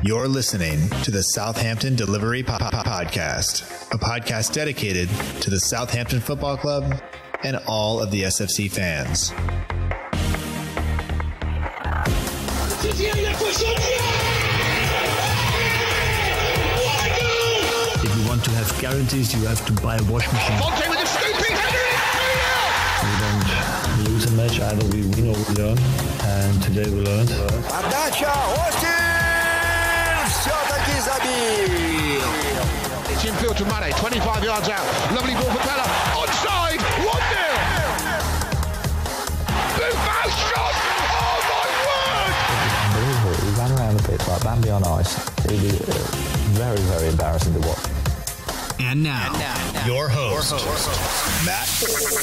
You're listening to the Southampton Delivery Podcast, a podcast dedicated to the Southampton Football Club and all of the SFC fans. If you want to have guarantees, you have to buy a wash machine. Fonte with a scooping header. We don't lose a match, either we win or we learn. And today we learned. Отдача, Остин! Все-таки забил! It's infield to Mane, 25 yards out. Lovely ball for Bella. Onside, 1-0! Buffon shot! Oh my word! Unbelievable. He ran around the pitch like Bambi on ice. It was very, very embarrassing to watch. And now, your host, Matt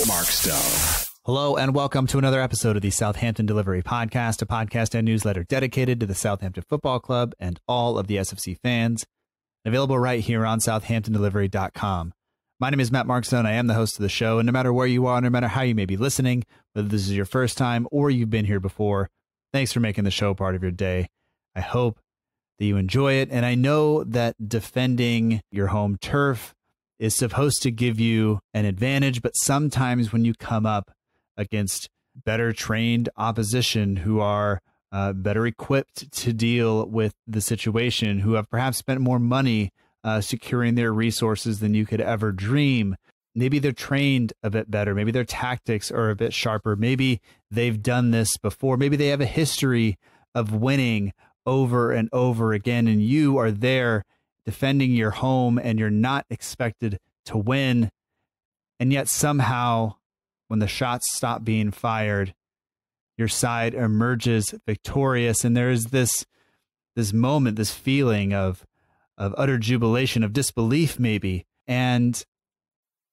Markstone. Hello and welcome to another episode of the Southampton Delivery Podcast, a podcast and newsletter dedicated to the Southampton Football Club and all of the SFC fans. Available right here on southamptondelivery.com. My name is Matt Markstone. I am the host of the show, and no matter where you are, no matter how you may be listening, whether this is your first time or you've been here before, thanks for making the show part of your day. I hope that you enjoy it, and I know that defending your home turf is supposed to give you an advantage, but sometimes when you come up against better trained opposition who are better equipped to deal with the situation, who have perhaps spent more money securing their resources than you could ever dream. Maybe they're trained a bit better. Maybe their tactics are a bit sharper. Maybe they've done this before. Maybe they have a history of winning over and over again, and you are there defending your home and you're not expected to win. And yet somehow when the shots stop being fired, your side emerges victorious. And there is this moment, this feeling of utter jubilation, of disbelief maybe. And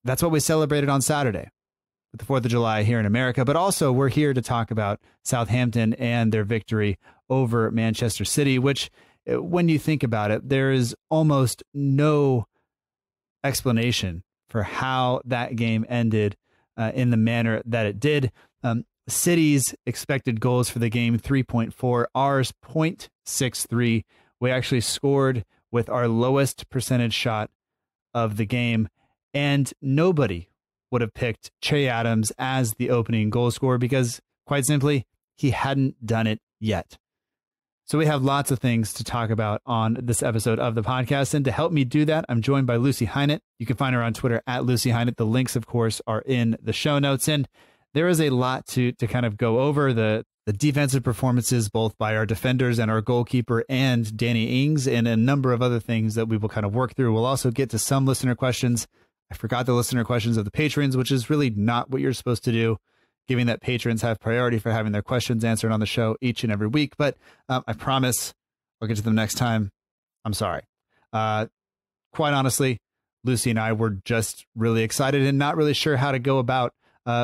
that's what we celebrated on Saturday with the 4th of July here in America. But also we're here to talk about Southampton and their victory over Manchester City, which when you think about it, there is almost no explanation for how that game ended in the manner that it did. City's expected goals for the game, 3.4, ours 0.63. We actually scored with our lowest percentage shot of the game, and nobody would have picked Che Adams as the opening goal scorer because, quite simply, he hadn't done it yet. So we have lots of things to talk about on this episode of the podcast. And to help me do that, I'm joined by Lucy Highnett. You can find her on Twitter at Lucy Highnett. The links, of course, are in the show notes. And there is a lot to kind of go over. The defensive performances, both by our defenders and our goalkeeper and Danny Ings, and a number of other things that we will kind of work through. We'll also get to some listener questions. I forgot the listener questions of the patrons, which is really not what you're supposed to do, given that patrons have priority for having their questions answered on the show each and every week. But I promise I'll get to them next time. I'm sorry. Quite honestly, Lucy and I were just really excited and not really sure how to go about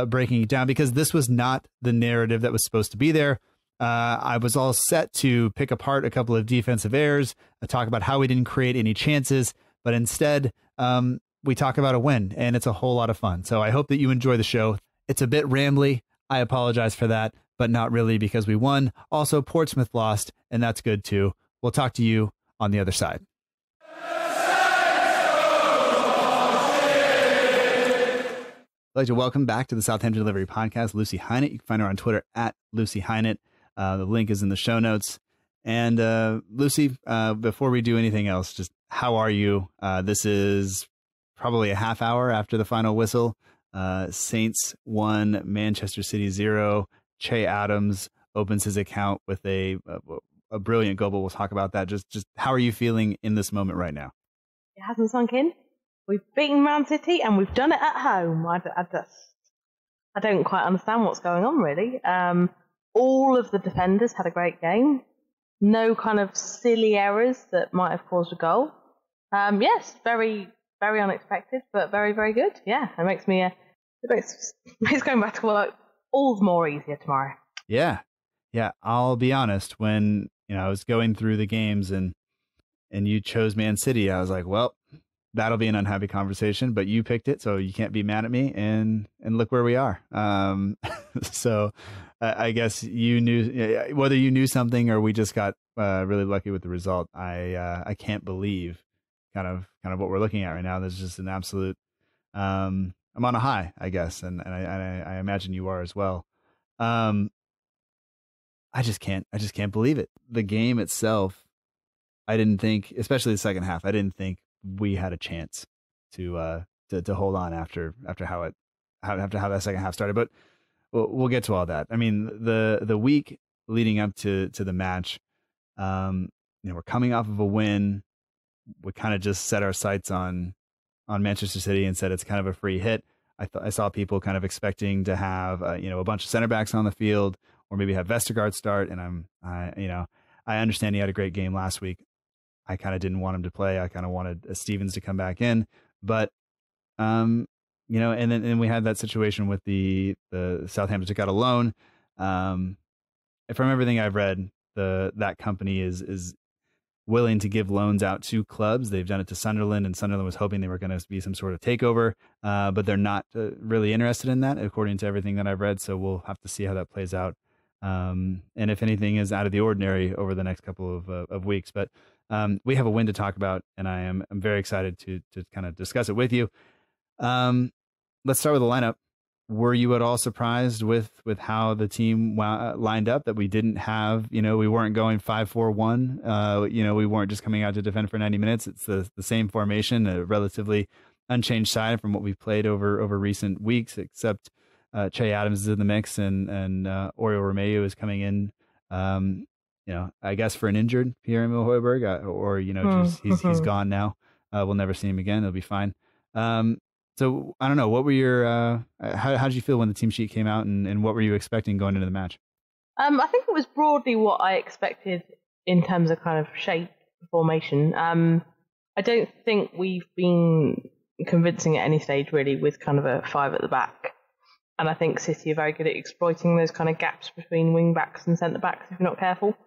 breaking it down, because this was not the narrative that was supposed to be there. I was all set to pick apart a couple of defensive errors, talk about how we didn't create any chances, but instead we talk about a win, and it's a whole lot of fun. So I hope that you enjoy the show. It's a bit rambly. I apologize for that, but not really, because we won. Also, Portsmouth lost, and that's good too. We'll talk to you on the other side. I'd like to welcome back to the Southampton Delivery Podcast, Lucy Highnett. You can find her on Twitter at Lucy Highnett. The link is in the show notes. And Lucy, before we do anything else, just how are you? This is probably a half hour after the final whistle. Saints 1, Manchester City 0. Che Adams opens his account with a brilliant goal, but we'll talk about that. Just how are you feeling in this moment right now? It hasn't sunk in. We've beaten Man City and we've done it at home. I don't quite understand what's going on, really. All of the defenders had a great game. No kind of silly errors that might have caused a goal. Yes, very, very unexpected, but very, very good. Yeah, it makes going back to work all the more easier tomorrow. Yeah. I'll be honest. When I was going through the games and you chose Man City, I was like, well, that'll be an unhappy conversation. But you picked it, so you can't be mad at me. And look where we are. So I guess you knew, whether you knew something or we just got really lucky with the result. I can't believe kind of what we're looking at right now. There's just an absolute. I'm on a high, I guess, and I imagine you are as well. I just can't believe it. The game itself, I didn't think, especially the second half, I didn't think we had a chance to hold on after how that second half started. But we'll get to all that. I mean, the week leading up to the match, we're coming off of a win. We kind of just set our sights on Manchester City and said it's kind of a free hit. I saw people kind of expecting to have a bunch of center backs on the field, or maybe have Vestergaard start. And I understand he had a great game last week. I kind of didn't want him to play. I kind of wanted Stevens to come back in, but and then we had that situation with the Southampton took out a loan. From everything I've read, that company is willing to give loans out to clubs. They've done it to Sunderland, and Sunderland was hoping they were going to be some sort of takeover, but they're not really interested in that, according to everything that I've read. So we'll have to see how that plays out, and if anything is out of the ordinary over the next couple of weeks. But we have a win to talk about, and I'm very excited to kind of discuss it with you. Let's start with the lineup. Were you at all surprised with how the team lined up, that we didn't have, we weren't going 5-4-1, we weren't just coming out to defend for 90 minutes. It's the same formation, a relatively unchanged side from what we've played over recent weeks, except Che Adams is in the mix, and Oriol Romeu is coming in, I guess for an injured Pierre-Emile Højbjerg, or he's gone now. We'll never see him again. It'll be fine. So I don't know, what were your, how did you feel when the team sheet came out, and what were you expecting going into the match? I think it was broadly what I expected in terms of kind of shape, formation. I don't think we've been convincing at any stage really with kind of a 5 at the back. And I think City are very good at exploiting those kind of gaps between wing backs and centre backs if you're not careful.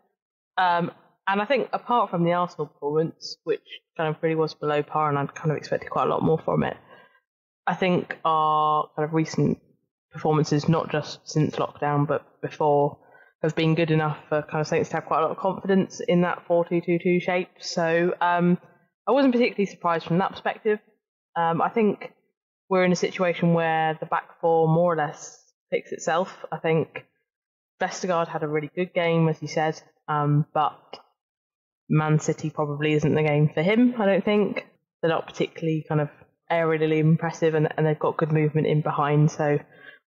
And I think apart from the Arsenal performance, which kind of really was below par, and I'd kind of expected quite a lot more from it, I think our kind of recent performances, not just since lockdown but before, have been good enough for kind of Saints to have quite a lot of confidence in that 4-2-2-2 shape. So I wasn't particularly surprised from that perspective. I think we're in a situation where the back four more or less picks itself. I think Vestergaard had a really good game, as you said, but Man City probably isn't the game for him, I don't think. They're not particularly kind of aerially impressive, and they've got good movement in behind. So,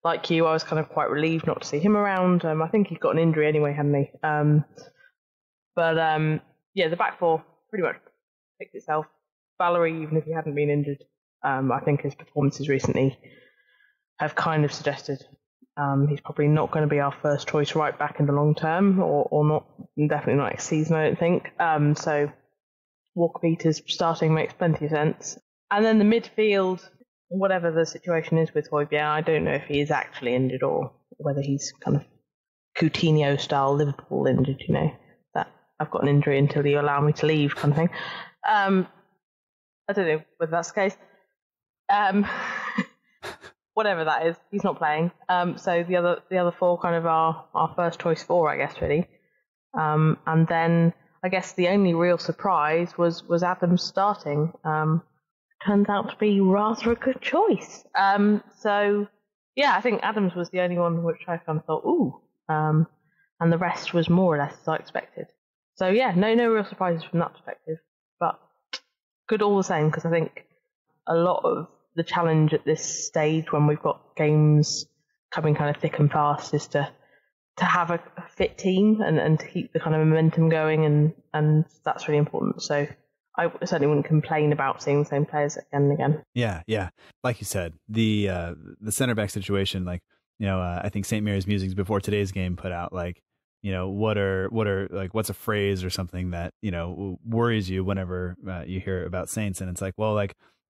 like you, I was kind of quite relieved not to see him around. I think he'd got an injury anyway, hadn't he? The back four pretty much picked itself. Valerie, even if he hadn't been injured, I think his performances recently have kind of suggested he's probably not going to be our first choice right back in the long term, or not, definitely not next season, I don't think. So Walker-Peters starting makes plenty of sense. And then the midfield, whatever the situation is with Højbjerg, I don't know if he is actually injured or whether he's kind of Coutinho-style Liverpool injured, that I've got an injury until you allow me to leave kind of thing. I don't know whether that's the case. Whatever that is, he's not playing. So the other four kind of are our first choice four, I guess, really. And then I guess the only real surprise was Adams starting. Turns out to be rather a good choice. So yeah, I think Adams was the only one which I kind of thought, ooh, and the rest was more or less as I expected. So yeah, no real surprises from that perspective, but good all the same, because I think a lot of the challenge at this stage when we've got games coming kind of thick and fast is to have a fit team and to keep the kind of momentum going, and that's really important. So I certainly wouldn't complain about seeing the same players again and again. Yeah. Like you said, the center back situation, I think St. Mary's Musings before today's game put out what are what's a phrase or something that worries you whenever you hear about Saints, and it's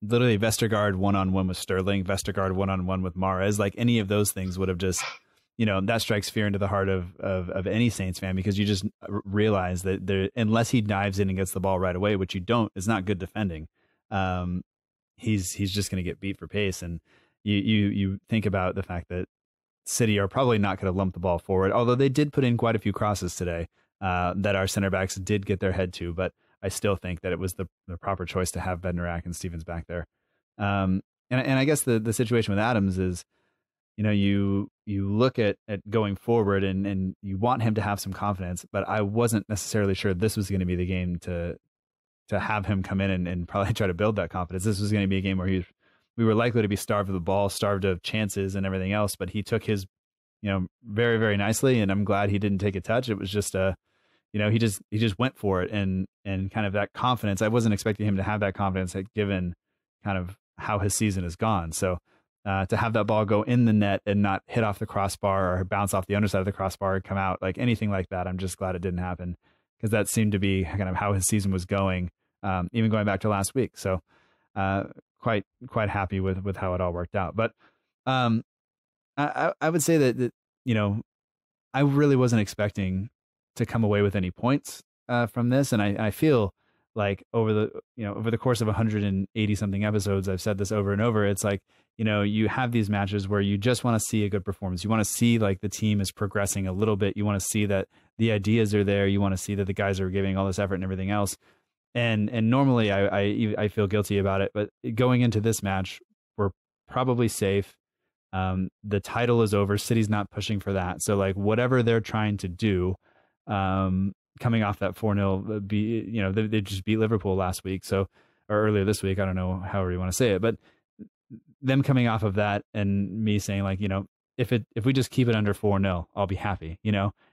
literally Vestergaard 1-on-1 with Sterling, Vestergaard 1-on-1 with Mahrez, any of those things would have just that strikes fear into the heart of any Saints fan, because you just realize that unless he dives in and gets the ball right away, which you don't, it's not good defending. He's just going to get beat for pace. And you think about the fact that City are probably not going to lump the ball forward, although they did put in quite a few crosses today. that our center backs did get their head to, but I still think that it was the proper choice to have Bednarak and Stevens back there. And I guess the situation with Adams is, you look at going forward and you want him to have some confidence, but I wasn't necessarily sure this was going to be the game to have him come in and probably try to build that confidence. This was going to be a game where we were likely to be starved of the ball, starved of chances and everything else, but he took his, very, very nicely. And I'm glad he didn't take a touch. It was just he just went for it and kind of that confidence. I wasn't expecting him to have that confidence given kind of how his season has gone. So to have that ball go in the net and not hit off the crossbar or bounce off the underside of the crossbar and come out, like anything like that, I'm just glad it didn't happen, because that seemed to be kind of how his season was going, even going back to last week. So quite happy with how it all worked out. But I would say that I really wasn't expecting to come away with any points from this, and I feel like over the course of 180 something episodes, I've said this over and over. It's like, you have these matches where you just want to see a good performance. You want to see like the team is progressing a little bit. You want to see that the ideas are there. You want to see that the guys are giving all this effort and everything else. And normally I feel guilty about it, but going into this match, we're probably safe. The title is over. City's not pushing for that. So like whatever they're trying to do, coming off that 4-0, they just beat Liverpool last week. So, or earlier this week, I don't know, however you want to say it, but them coming off of that and me saying like, if we just keep it under 4-0, I'll be happy,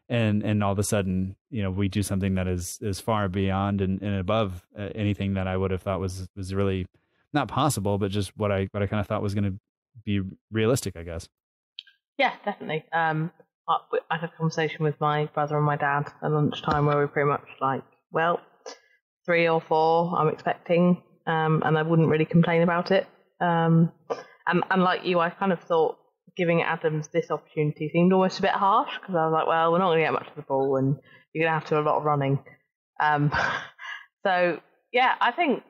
and all of a sudden, we do something that is far beyond and above anything that I would have thought was really not possible, but just what I kind of thought was going to be realistic, I guess. Yeah, definitely. I had a conversation with my brother and my dad at lunchtime where we were pretty much like, well, 3 or 4 I'm expecting, and I wouldn't really complain about it. And like you, I kind of thought giving Adams this opportunity seemed almost a bit harsh, because I was like, well, we're not going to get much of the ball and you're going to have to do a lot of running. So yeah, I think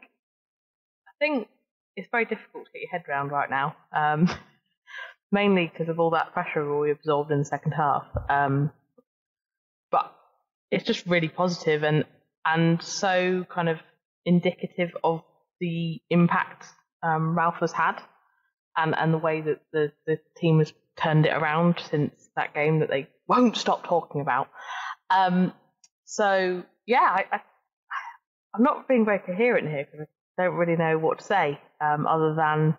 it's very difficult to get your head around right now, mainly because of all that pressure we absorbed in the second half. But it's just really positive and so kind of indicative of the impact Ralph has had, and the way that the team has turned it around since that game that they won't stop talking about. So yeah, I'm not being very coherent here because I don't really know what to say, other than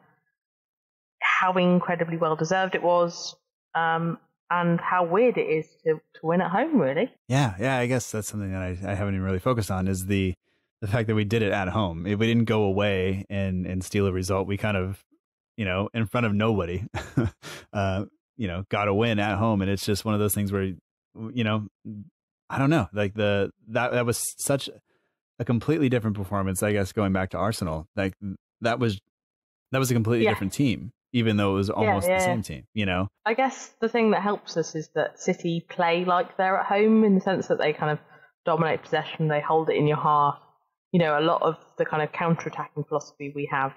how incredibly well deserved it was, and how weird it is to win at home, really. Yeah, I guess that's something that I haven't even really focused on, is the fact that we did it at home. If we didn't go away and steal a result, we kind of, in front of nobody, got a win at home. And it's just one of those things where, I don't know, like that was such a completely different performance, I guess, going back to Arsenal. Like that was a completely different team, even though it was almost the same team, I guess the thing that helps us is that City play like they're at home, in the sense that they kind of dominate possession, they hold it in your half. A lot of the kind of counter-attacking philosophy we have,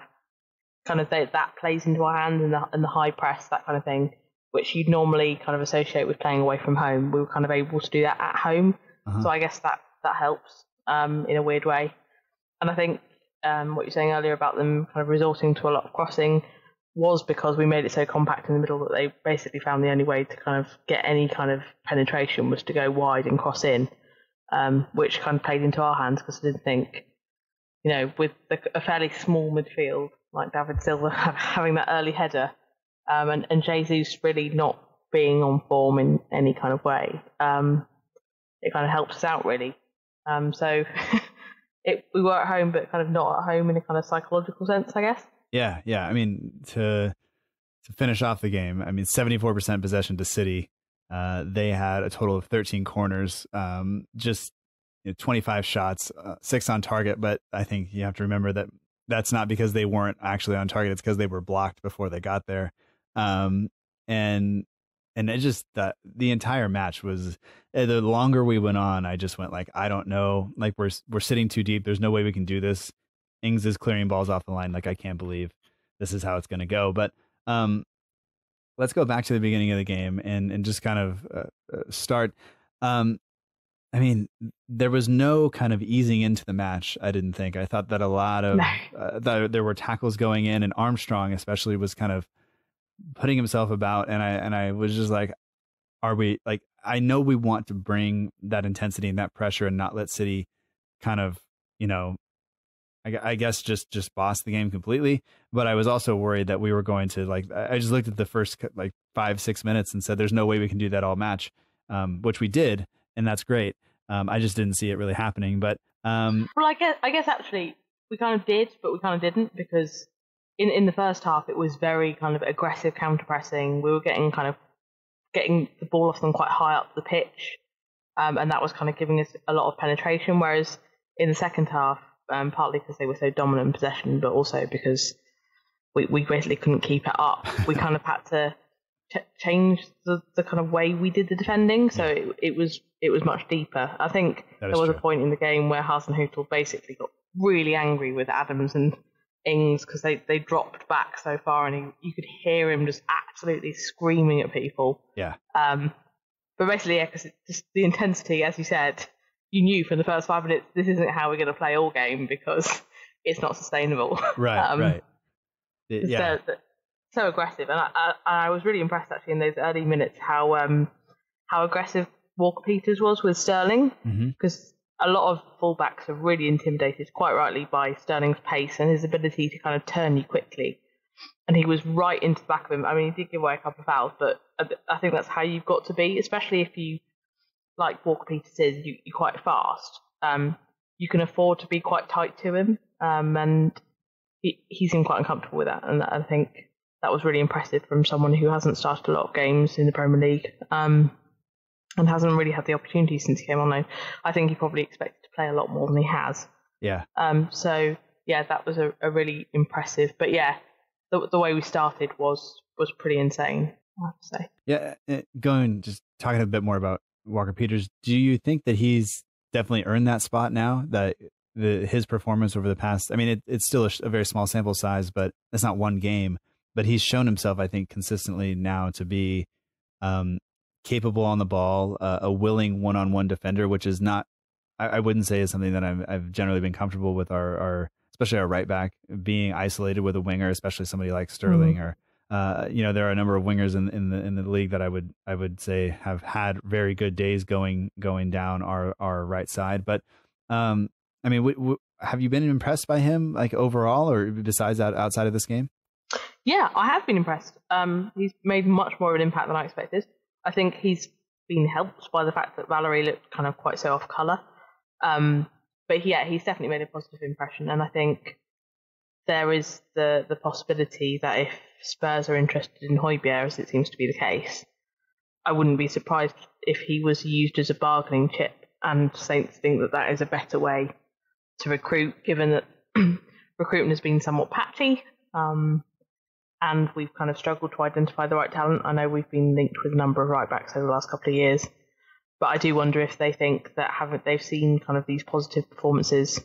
kind of that plays into our hands, and the high press, that kind of thing, which you'd normally kind of associate with playing away from home. We were kind of able to do that at home. So I guess that helps in a weird way. And I think what you're saying earlier about them kind of resorting to a lot of crossing was because we made it so compact in the middle that they basically found the only way to kind of get any kind of penetration was to go wide and cross in, which kind of played into our hands, because I didn't think, with a fairly small midfield like David Silva having that early header, and Jesus really not being on form in any kind of way, it kind of helped us out, really. So we were at home, but kind of not at home in a kind of psychological sense, I guess. Yeah. I mean, to finish off the game, 74% possession to City. They had a total of 13 corners, just 25 shots, 6 on target. But I think you have to remember that that's not because they weren't actually on target. It's because they were blocked before they got there. And it just, the entire match was, the longer we went on, I just went like, I don't know, like we're sitting too deep. There's no way we can do this. Ings is clearing balls off the line. Like, I can't believe this is how it's going to go. But let's go back to the beginning of the game and just kind of start. I mean, there was no kind of easing into the match. I didn't think. I thought that a lot of there were tackles going in, and Armstrong especially was kind of putting himself about. And I was just like, are we like? I know we want to bring that intensity and that pressure, and not let City kind of, I guess just boss the game completely. But I was also worried that we were going to I just looked at the first 5-6 minutes and said, there's no way we can do that all match, which we did. And that's great. I just didn't see it really happening. But well, I guess actually we kind of did, but we kind of didn't, because in the first half it was very kind of aggressive counter pressing. We were getting the ball off them quite high up the pitch, and that was kind of giving us a lot of penetration. Whereas in the second half, partly because they were so dominant in possession, but also because we basically couldn't keep it up, we kind of had to change the kind of way we did the defending, so it was much deeper. I think there was a point in the game where Hasenhüttl basically got really angry with Adams and Ings because they dropped back so far, and you could hear him just absolutely screaming at people. Yeah. But basically, because just the intensity, as you said, you knew from the first 5 minutes this isn't how we're going to play all game, because it's not sustainable. Right. So aggressive, and I was really impressed actually in those early minutes how aggressive Walker Peters was with Sterling, because a lot of fullbacks are really intimidated, quite rightly, by Sterling's pace and his ability to kind of turn you quickly. And he was right into the back of him. I mean, he did give away a couple of fouls, but I think that's how you've got to be, especially if you, like Walker Peters is, you're quite fast. You can afford to be quite tight to him, and he seemed quite uncomfortable with that. And I think that was really impressive from someone who hasn't started a lot of games in the Premier League, and hasn't really had the opportunity since he came on loan. I think he probably expected to play a lot more than he has. Yeah. So yeah, that was a really impressive. But yeah, the way we started was pretty insane, I have to say. Yeah. Just talking a bit more about Walker Peters, do you think that he's definitely earned that spot now, that his performance over the past, I mean, it's still a very small sample size, but it's not one game, but he's shown himself, I think, consistently now to be capable on the ball, a willing one-on-one defender, which is not, I wouldn't say is something that I've generally been comfortable with our especially our right back being isolated with a winger, especially somebody like Sterling, or there are a number of wingers in the league that I would say have had very good days going down our right side. But I mean, have you been impressed by him, like overall, or besides that, outside of this game? Yeah, I have been impressed. He's made much more of an impact than I expected. I think he's been helped by the fact that Valerie looked kind of quite so off colour. But yeah, he's definitely made a positive impression, and I think there is the possibility that if Spurs are interested in Højbjerg, as it seems to be the case, I wouldn't be surprised if he was used as a bargaining chip, and Saints think that is a better way to recruit, given that recruitment has been somewhat patchy, and we've kind of struggled to identify the right talent. I know we've been linked with a number of right backs over the last couple of years, but I do wonder if they think that they've seen kind of these positive performances,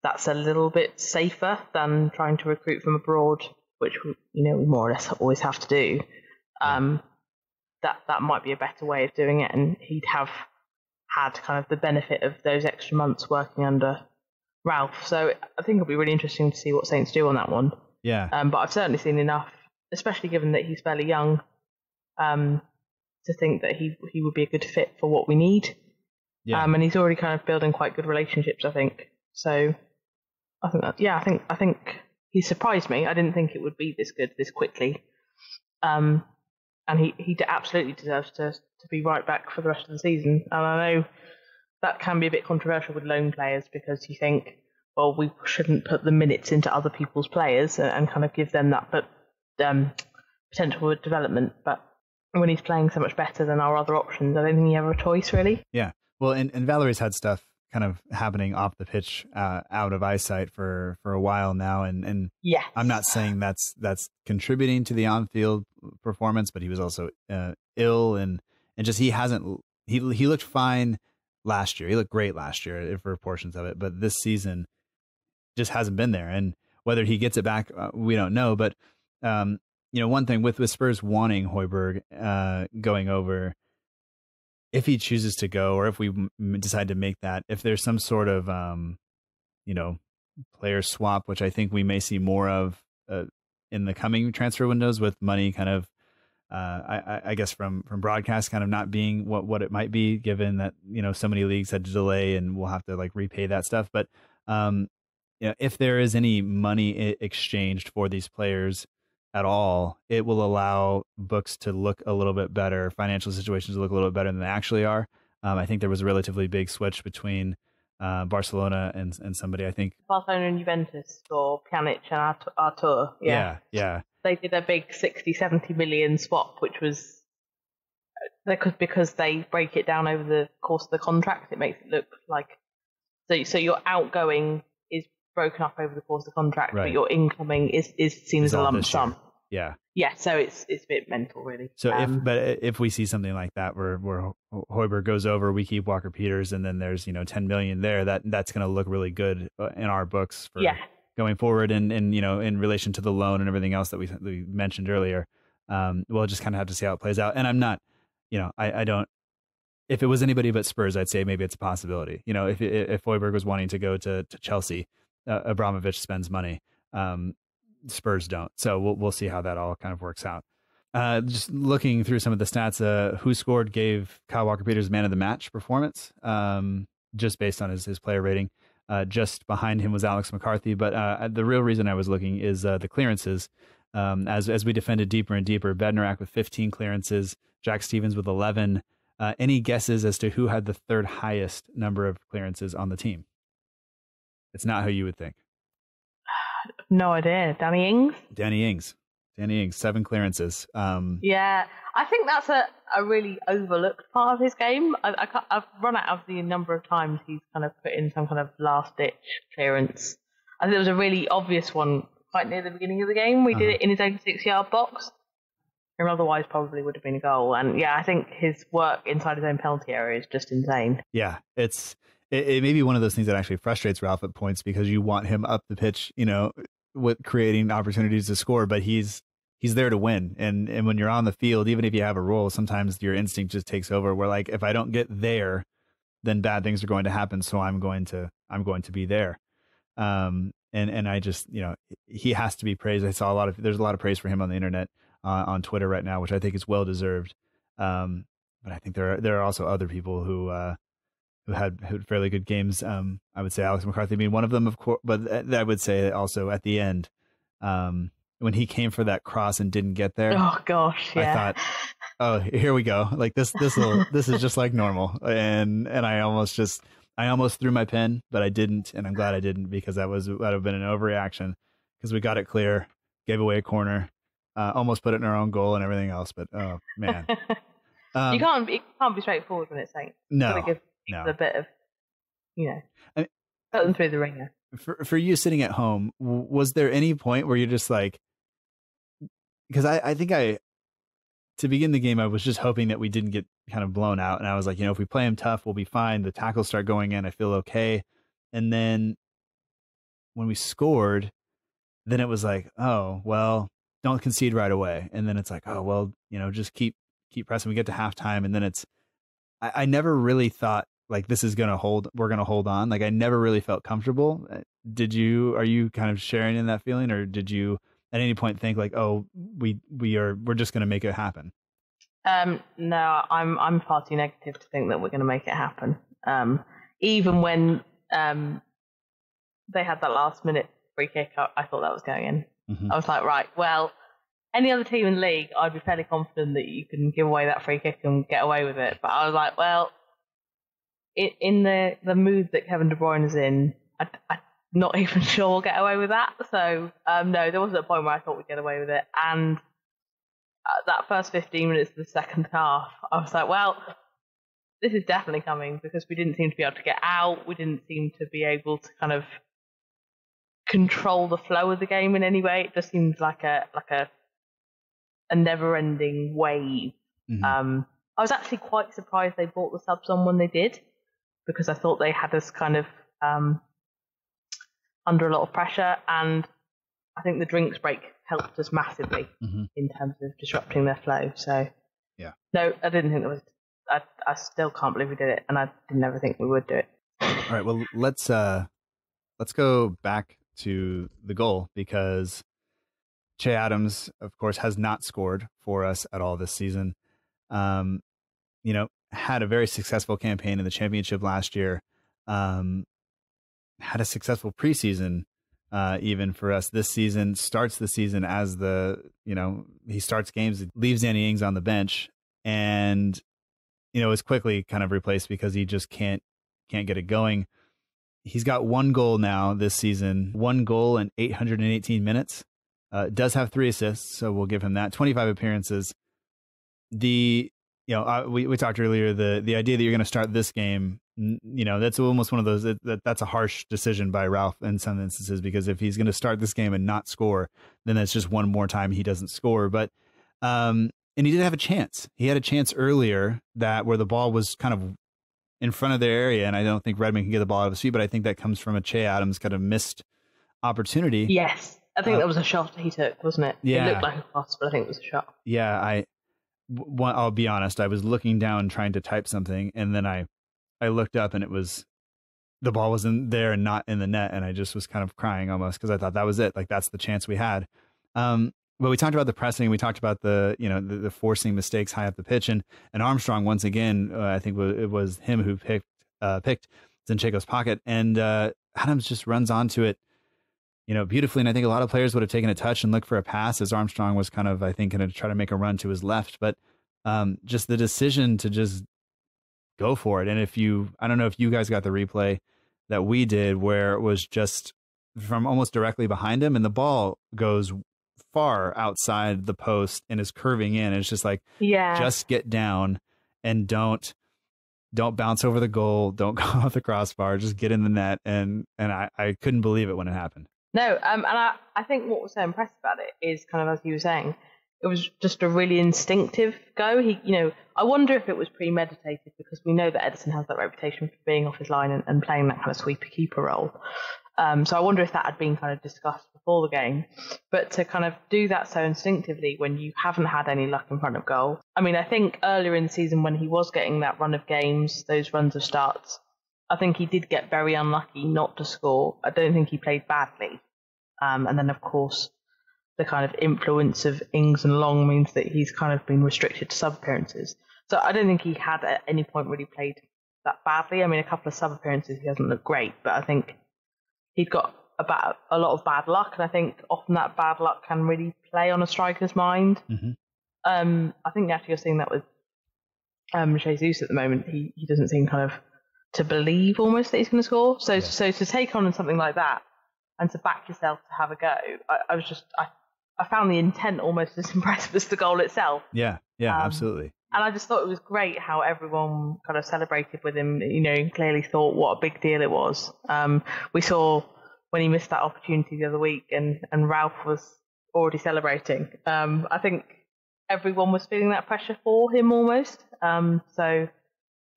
that's a little bit safer than trying to recruit from abroad, which we more or less always have to do. That might be a better way of doing it, and he'd have had kind of the benefit of those extra months working under Ralph. So I think it'll be really interesting to see what Saints do on that one. Yeah. But I've certainly seen enough, especially given that he's fairly young, to think that he would be a good fit for what we need. Yeah. And he's already kind of building quite good relationships, I think. So I think I think he surprised me. I didn't think it would be this good this quickly. And he absolutely deserves to be right back for the rest of the season. And I know that can be a bit controversial with loan players, because you think, well, we shouldn't put the minutes into other people's players and kind of give them that potential for development. But when he's playing so much better than our other options, I don't think he have a choice, really. Yeah. Well, and Valerie's had stuff kind of happening off the pitch, out of eyesight for a while now. And yes. I'm not saying that's contributing to the on-field performance, but he was also ill and just he looked fine last year. He looked great last year for portions of it, but this season just hasn't been there. And whether he gets it back, we don't know. But one thing with Spurs wanting Højbjerg going over, if he chooses to go, or if we decide to make that, if there's some sort of, player swap, which I think we may see more of in the coming transfer windows, with money kind of, I guess from broadcast kind of not being what it might be, given that, so many leagues had to delay and we'll have to like repay that stuff. But, if there is any money exchanged for these players at all, it will allow books to look a little bit better, financial situations to look a little bit better than they actually are. I think there was a relatively big switch between Barcelona and somebody, I think. Barcelona and Juventus for Pjanic and Artur. Yeah. They did a big 60, 70 million swap, which was because they break it down over the course of the contract. It makes it look like so your outgoing is broken up over the course of the contract, right, but your incoming is seen as a lump sum. Yeah. So it's a bit mental, really. So if we see something like that where Højbjerg goes over, we keep Walker Peters, and then there's 10 million there, that's going to look really good in our books for going forward, and in relation to the loan and everything else that we mentioned earlier. We'll just kind of have to see how it plays out. And I'm not, I don't. If it was anybody but Spurs, I'd say maybe it's a possibility. If Højbjerg was wanting to go to Chelsea, Abramovich spends money. Spurs don't. So we'll see how that all kind of works out. Just looking through some of the stats, Who Scored gave Kyle Walker-Peters man of the match performance, just based on his player rating. Just behind him was Alex McCarthy. But the real reason I was looking is the clearances. As we defended deeper and deeper, Bednarak with 15 clearances, Jack Stevens with 11. Any guesses as to who had the third highest number of clearances on the team? It's not who you would think. No idea. Danny Ings? Danny Ings, 7 clearances. Yeah, I think that's a really overlooked part of his game. I've run out of the number of times he's kind of put in some kind of last-ditch clearance. I think there was a really obvious one quite near the beginning of the game. We did it in his own 6-yard box, and otherwise probably would have been a goal. And yeah, I think his work inside his own penalty area is just insane. Yeah, it may be one of those things that actually frustrates Ralph at points, because you want him up the pitch, with creating opportunities to score, but he's there to win. And when you're on the field, even if you have a role, sometimes your instinct just takes over, where like, if I don't get there, then bad things are going to happen. So I'm going to be there. And I just, he has to be praised. I saw there's a lot of praise for him on the internet, on Twitter right now, which I think is well deserved. But I think there are also other people who had fairly good games. I would say Alex McCarthy being one of them, of course, but I would say also at the end, when he came for that cross and didn't get there. Oh gosh, yeah. I thought, oh, here we go. Like this is just like normal. And I almost threw my pen, but I didn't, and I'm glad I didn't, because that would have been an overreaction, because we got it clear, gave away a corner, almost put it in our own goal and everything else. But oh man, you can't be straightforward when it's like a bit of, put them through the ringer. For you sitting at home, was there any point where you're just like, because I think to begin the game, I was just hoping that we didn't get kind of blown out. And I was like, if we play him tough, we'll be fine. The tackles start going in, I feel okay. And then when we scored, then it was like, oh, well, don't concede right away. And then it's like, oh, well, just keep pressing. We get to halftime. And then I never really thought like this is we're going to hold on. Like I never really felt comfortable. Are you kind of sharing in that feeling, or did you at any point think like, oh, we're just going to make it happen? No, I'm far too negative to think that we're going to make it happen. Even when they had that last minute free kick, I thought that was going in. Mm-hmm. I was like, right, well, any other team in the league, I'd be fairly confident that you can give away that free kick and get away with it. But I was like, well, in the mood that Kevin De Bruyne is in, I'm not even sure we'll get away with that. So, no, there wasn't a point where I thought we'd get away with it. And that first 15 minutes of the second half, I was like, well, this is definitely coming, because we didn't seem to be able to get out. We didn't seem to be able to kind of control the flow of the game in any way. It just seemed like a never-ending wave. Mm-hmm. I was actually quite surprised they brought the subs on when they did, because I thought they had us kind of under a lot of pressure, and I think the drinks break helped us massively in terms of disrupting their flow. So, yeah, no, I didn't think there was I still can't believe we did it, and I didn't ever think we would do it. All right, well, let's go back to the goal, because Che Adams, of course, has not scored for us at all this season. Had a very successful campaign in the championship last year. Had a successful preseason, even for us this season. Starts the season as he starts games, leaves Danny Ings on the bench, and is quickly kind of replaced because he just can't get it going. He's got one goal now this season, 1 goal in 818 minutes. Does have 3 assists, so we'll give him that. 25 appearances. We talked earlier, the idea that you're going to start this game, that's almost one of those that's a harsh decision by Ralph in some instances, because if he's going to start this game and not score, then that's just one more time he doesn't score. But and he did have a chance. He had a chance earlier where the ball was kind of in front of their area, and I don't think Redmond can get the ball out of his feet, but I think that comes from a Che Adams kind of missed opportunity. Yes, I think that was a shot he took, wasn't it? Yeah. It looked like a pass, but I think it was a shot. Yeah, I'll be honest, I was looking down trying to type something, and then I looked up, and the ball wasn't there and not in the net, and I just was kind of crying almost, because I thought that was it. Like, that's the chance we had. But we talked about the pressing, we talked about the forcing mistakes high up the pitch, and Armstrong, once again, I think it was him who picked Zinchenko's pocket, and Adams just runs onto it, beautifully. And I think a lot of players would have taken a touch and looked for a pass, as Armstrong was kind of, I think, going to try to make a run to his left, but just the decision to just go for it. And I don't know if you guys got the replay that we did, where it was just from almost directly behind him, and the ball goes far outside the post and is curving in. It's just like, just get down and don't bounce over the goal. Don't go off the crossbar. Just get in the net. And I couldn't believe it when it happened. No, and I think what was so impressive about it is kind of, as you were saying, it was just a really instinctive go. I wonder if it was premeditated, because we know that Edison has that reputation for being off his line and playing that kind of sweeper keeper role. So I wonder if that had been kind of discussed before the game. But to kind of do that so instinctively when you haven't had any luck in front of goal. I mean, I think earlier in the season when he was getting that run of games, those runs of starts, I think he did get very unlucky not to score. I don't think he played badly. And then, of course, the kind of influence of Ings and Long means that he's kind of been restricted to sub appearances. So I don't think he had at any point really played that badly. I mean, a couple of sub appearances he hasn't looked great, but I think he'd got a lot of bad luck, and I think often that bad luck can really play on a striker's mind. Mm-hmm. I think actually you're seeing that with Jesus at the moment. He doesn't seem kind of to believe almost that he's going to score. So to take on something like that and to back yourself to have a go, I found the intent almost as impressive as the goal itself. Yeah, absolutely. And I just thought it was great how everyone kind of celebrated with him, clearly thought what a big deal it was. We saw when he missed that opportunity the other week and Ralph was already celebrating. I think everyone was feeling that pressure for him almost. So,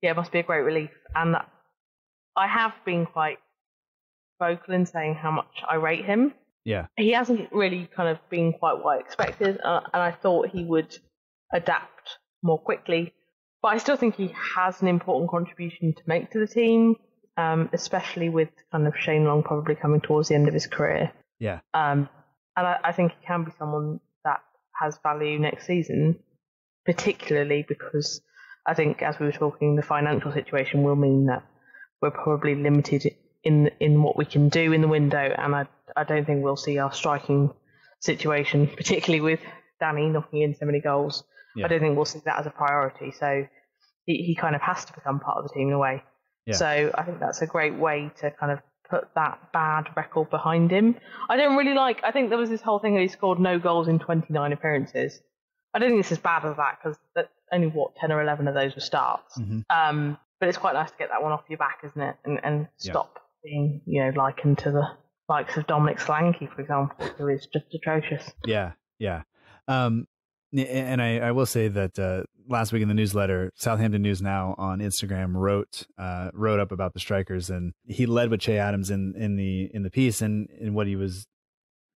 it must be a great relief. And I have been quite vocal in saying how much I rate him. Yeah. He hasn't really kind of been quite what I expected, and I thought he would adapt more quickly. But I still think he has an important contribution to make to the team, especially with kind of Shane Long probably coming towards the end of his career. Yeah. And I think he can be someone that has value next season, particularly because I think, as we were talking, the financial situation will mean that we're probably limited in what we can do in the window, and I don't think we'll see our striking situation, particularly with Danny knocking in so many goals. Yeah. I don't think we'll see that as a priority. So he kind of has to become part of the team in a way. Yeah. So I think that's a great way to kind of put that bad record behind him. I think there was this whole thing that he scored no goals in 29 appearances. I don't think it's as bad as that, because only 10 or 11 of those were starts. Mm-hmm. But it's quite nice to get that one off your back, isn't it? And stop being, likened to the likes of Dominic Solanke, for example, who is just atrocious. Yeah. And I will say that last week in the newsletter, Southampton News Now on Instagram wrote up about the strikers, and he led with Che Adams in the piece, and what he was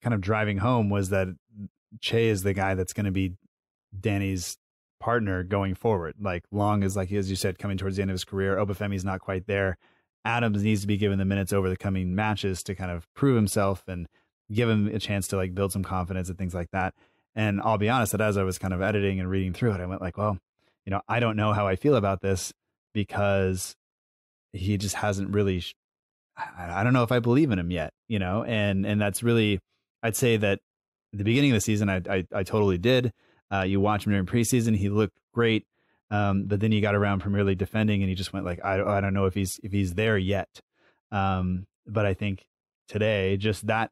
kind of driving home was that Che is the guy that's going to be Danny's partner going forward. Like Long is, like, as you said, coming towards the end of his career. Obafemi's not quite there. Adams needs to be given the minutes over the coming matches to kind of prove himself and give him a chance to like build some confidence and things like that. And I'll be honest that as I was kind of editing and reading through it, I went like, well, you know, I don't know how I feel about this, because he just hasn't really, I don't know if I believe in him yet, you know, and that's really, I'd say that at the beginning of the season, I totally did. You watch him during preseason, he looked great. But then he got around Premier League defending and he just went like, I don't know if he's there yet. But I think today, just that,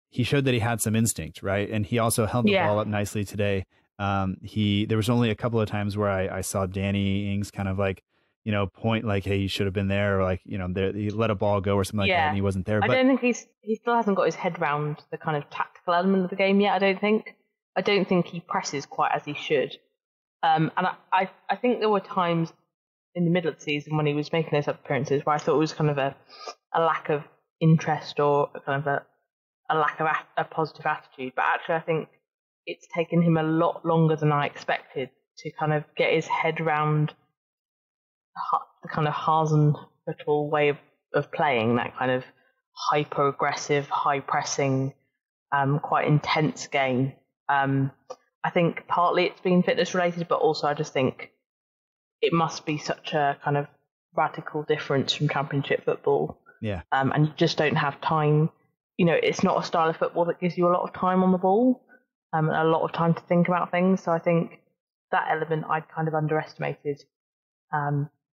he showed that he had some instinct, right? And he also held the ball up nicely today. There was only a couple of times where I saw Danny Ings kind of like, you know, point like, hey, you should have been there, or like, you know, he let a ball go or something like that and he wasn't there. I don't think he still hasn't got his head around the kind of tactical element of the game yet, I don't think he presses quite as he should. And I think there were times in the middle of the season when he was making those appearances where I thought it was kind of a lack of interest or kind of a lack of a positive attitude. But actually, I think it's taken him a lot longer than I expected to kind of get his head around the kind of Hasenhüttl way of playing, that kind of hyper-aggressive, high-pressing, quite intense game. I think partly it's been fitness related, but also I just think it must be such a kind of radical difference from Championship football. Yeah. And you just don't have time. You know, it's not a style of football that gives you a lot of time on the ball, and a lot of time to think about things. So I think that element I'd kind of underestimated.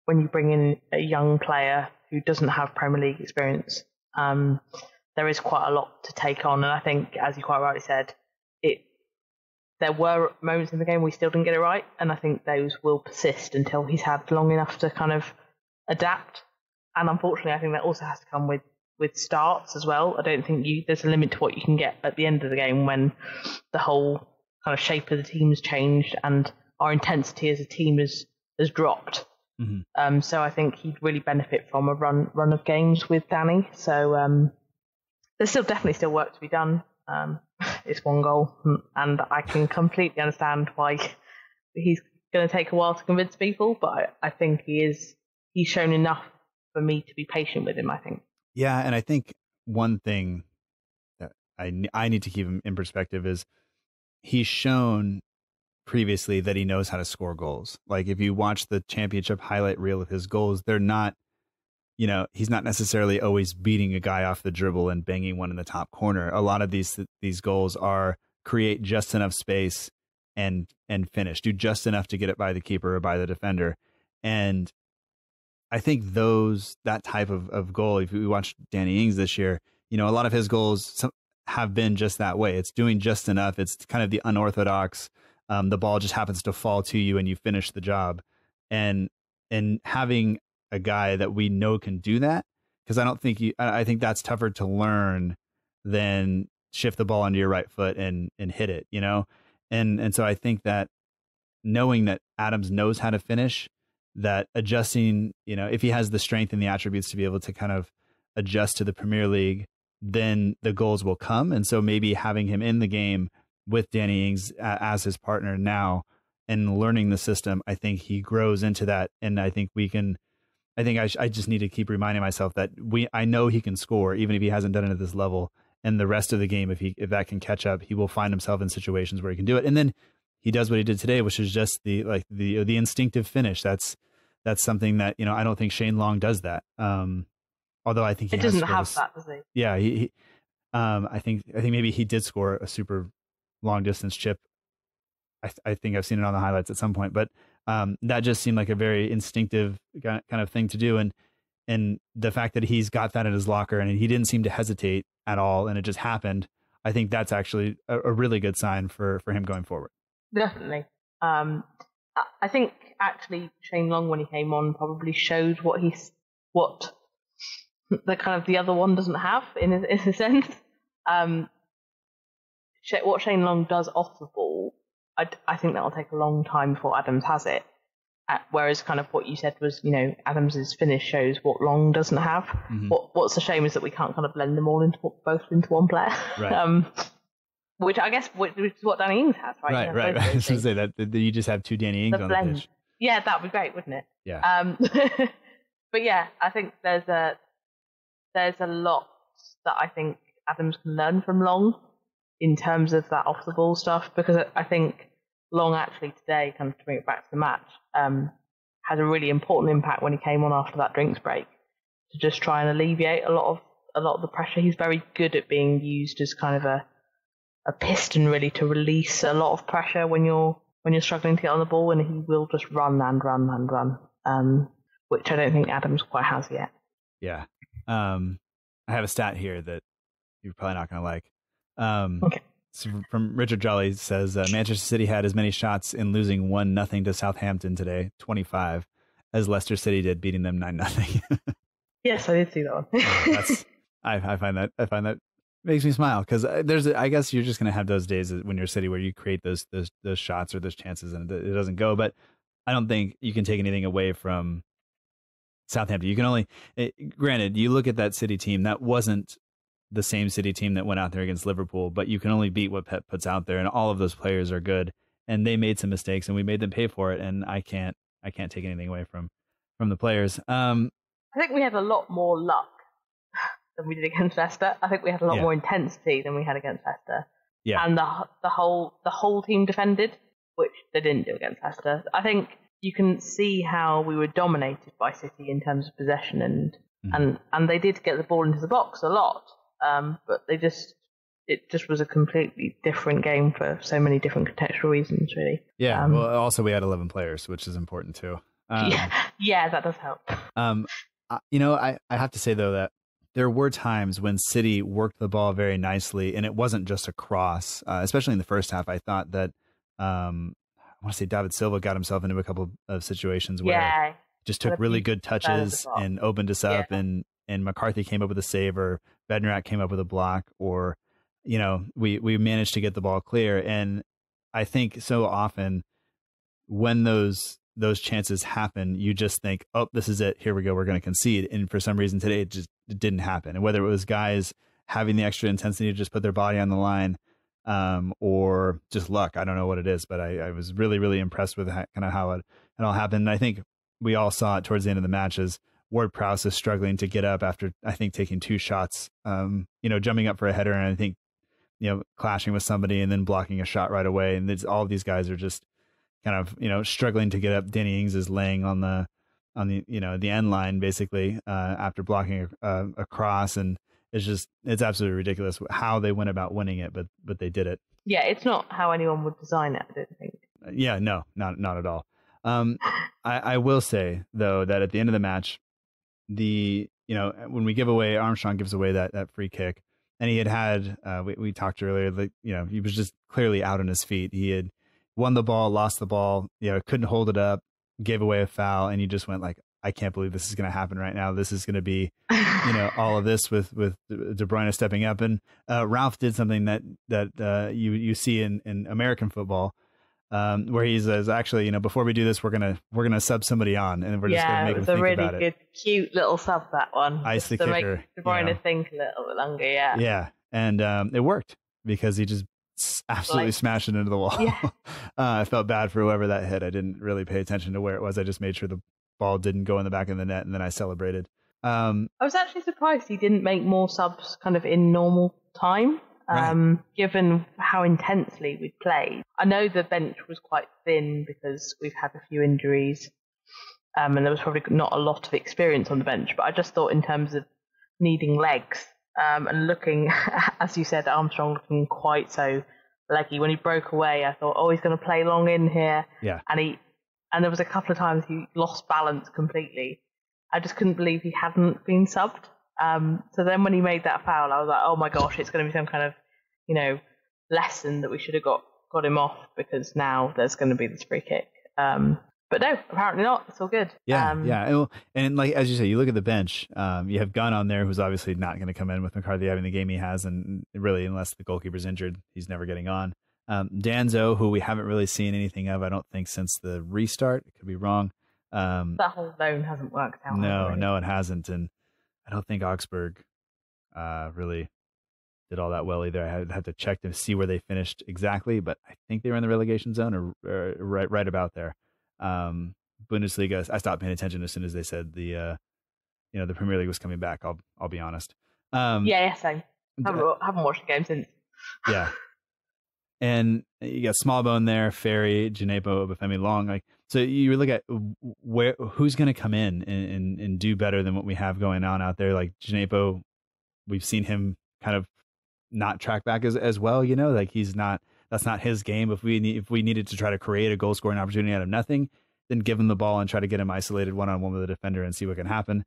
When you bring in a young player who doesn't have Premier League experience, there is quite a lot to take on. And I think, as you quite rightly said, there were moments in the game we still didn't get it right, and I think those will persist until he's had long enough to kind of adapt. And unfortunately, I think that also has to come with starts as well. I don't think there's a limit to what you can get at the end of the game when the whole kind of shape of the team has changed and our intensity as a team has dropped. Mm-hmm. So I think he'd really benefit from a run of games with Danny. So there's definitely work to be done. It's one goal, and I can completely understand why he's going to take a while to convince people, but I think he's shown enough for me to be patient with him, I think. Yeah, and I think one thing that I need to keep him in perspective is he's shown previously that he knows how to score goals. Like if you watch the Championship highlight reel of his goals, they're not, you know, he's not necessarily always beating a guy off the dribble and banging one in the top corner. A lot of these goals are create just enough space and finish, do just enough to get it by the keeper or by the defender. And I think that type of goal, if we watch Danny Ings this year, you know, a lot of his goals have been just that way. It's doing just enough. It's kind of the unorthodox. The ball just happens to fall to you and you finish the job. And having a guy that we know can do that, because I think that's tougher to learn than shift the ball onto your right foot and hit it, you know? And so I think that knowing that Adams knows how to finish, that adjusting, you know, if he has the strength and the attributes to be able to kind of adjust to the Premier League, then the goals will come. And so maybe having him in the game with Danny Ings as his partner now and learning the system, I think he grows into that. And I think I just need to keep reminding myself that I know he can score, even if he hasn't done it at this level. And the rest of the game, if that can catch up, he will find himself in situations where he can do it. And then he does what he did today, which is just the instinctive finish. That's something that, you know, I don't think Shane Long does that. Although I think he doesn't have that, does he? Yeah, I think maybe he did score a super long distance chip. I think I've seen it on the highlights at some point, but that just seemed like a very instinctive kind of thing to do. And the fact that he's got that in his locker and he didn't seem to hesitate at all, and it just happened, I think that's actually a really good sign for him going forward. Definitely. I think actually Shane Long, when he came on, probably showed what the kind of the other one doesn't have in a sense. What Shane Long does off the ball, I think that will take a long time before Adams has it. Whereas kind of what you said was, you know, Adams's finish shows what Long doesn't have. Mm-hmm. What's a shame is that we can't kind of blend them all into one player. Right. which I guess which is what Danny Ings has, right? Right. I was going to say that you just have two Danny Ings on the pitch. Yeah, that would be great, wouldn't it? Yeah. But yeah, I think there's a lot that I think Adams can learn from Long in terms of that off the ball stuff, because I think Long actually today, kind of to bring it back to the match, had a really important impact when he came on after that drinks break to just try and alleviate a lot of the pressure. He's very good at being used as kind of a piston, really, to release a lot of pressure when you're struggling to get on the ball, and he will just run and run and run, which I don't think Adams quite has yet. Yeah. I have a stat here that you're probably not going to like. Okay. So from Richard Jolly says Manchester City had as many shots in losing 1-0 to Southampton today, 25, as Leicester City did, beating them 9-0. Yes, I did see that one. I find that makes me smile, because I guess you're just going to have those days when you're City where you create those shots or those chances and it doesn't go. But I don't think you can take anything away from Southampton. You can only, granted, you look at that City team, that wasn't the same City team that went out there against Liverpool, but you can only beat what Pep puts out there, and all of those players are good, and they made some mistakes, and we made them pay for it, and I can't take anything away from the players. I think we had a lot more luck than we did against Leicester. I think we had a lot more intensity than we had against Leicester. Yeah, and the whole team defended, which they didn't do against Leicester. I think you can see how we were dominated by City in terms of possession, and they did get the ball into the box a lot. But it just was a completely different game for so many different contextual reasons, really. Yeah. Well, also we had 11 players, which is important too. Yeah, that does help. I have to say though that there were times when City worked the ball very nicely, and it wasn't just a cross. Especially in the first half, I thought that I want to say David Silva got himself into a couple of situations where he just took really good touches and opened us up, and McCarthy came up with a save, or Bednarak came up with a block, or, we managed to get the ball clear. And I think so often when those chances happen, you just think, oh, this is it. Here we go. We're going to concede. And for some reason today, it didn't happen. And whether it was guys having the extra intensity to just put their body on the line, or just luck, I don't know what it is, but I was really, really impressed with kind of how it all happened. And I think we all saw it towards the end of the matches. Ward-Prowse is struggling to get up after, I think, taking 2 shots, jumping up for a header, and I think, clashing with somebody and then blocking a shot right away. And all of these guys are just kind of, struggling to get up. Danny Ings is laying on the the end line, basically, after blocking a cross. And it's absolutely ridiculous how they went about winning it, but they did it. Yeah, it's not how anyone would design it, I don't think. Yeah, no, not at all. I will say, though, that at the end of the match, when we give away, Armstrong gives away that free kick, and he had we talked earlier, like, he was just clearly out on his feet. He had won the ball, lost the ball, couldn't hold it up, gave away a foul, and you just went like, I can't believe this is going to happen right now. This is going to be, all of this with De Bruyne stepping up. And Ralph did something that you see in American football, where he says, actually, before we do this, we're gonna sub somebody on, and we're just gonna make them think about it. Yeah, it was a really good, cute little sub, that one. Ice the kicker. To make De Bruyne think a little bit longer, yeah. Yeah, and it worked because he just absolutely smashed it into the wall. Yeah. I felt bad for whoever that hit. I didn't really pay attention to where it was. I just made sure the ball didn't go in the back of the net, and then I celebrated. I was actually surprised he didn't make more subs kind of in normal time. Right. Given how intensely we played. I know the bench was quite thin because we've had a few injuries, and there was probably not a lot of experience on the bench, but I just thought in terms of needing legs, and looking, as you said, Armstrong looking quite so leggy. When he broke away, I thought, oh, he's going to play Long in here. Yeah. And there was a couple of times he lost balance completely. I just couldn't believe he hadn't been subbed. So then when he made that foul, I was like, oh my gosh, it's going to be some kind of, lesson that we should have got him off, because now there's going to be this free kick. But no, apparently not. It's all good. Yeah. And like, as you say, you look at the bench, you have Gunn on there, who's obviously not going to come in with McCarthy having the game he has. And really, unless the goalkeeper's injured, he's never getting on. Danzo, who we haven't really seen anything of, I don't think, since the restart. It could be wrong. That whole loan hasn't worked out. No, it hasn't. And I don't think Augsburg really did all that well either. I had to check to see where they finished exactly, but I think they were in the relegation zone or right about there. Bundesliga, I stopped paying attention as soon as they said the Premier League was coming back. I'll be honest. Yeah, same. Haven't watched the game since. Yeah. And you got Smallbone there, Ferry, Djenepo, Obafemi, Long. Like, so you look at who's going to come in and do better than what we have going on out there. Like Djenepo, we've seen him kind of not track back as well. Like that's not his game. If we needed to try to create a goal scoring opportunity out of nothing, then give him the ball and try to get him isolated one-on-one with the defender and see what can happen.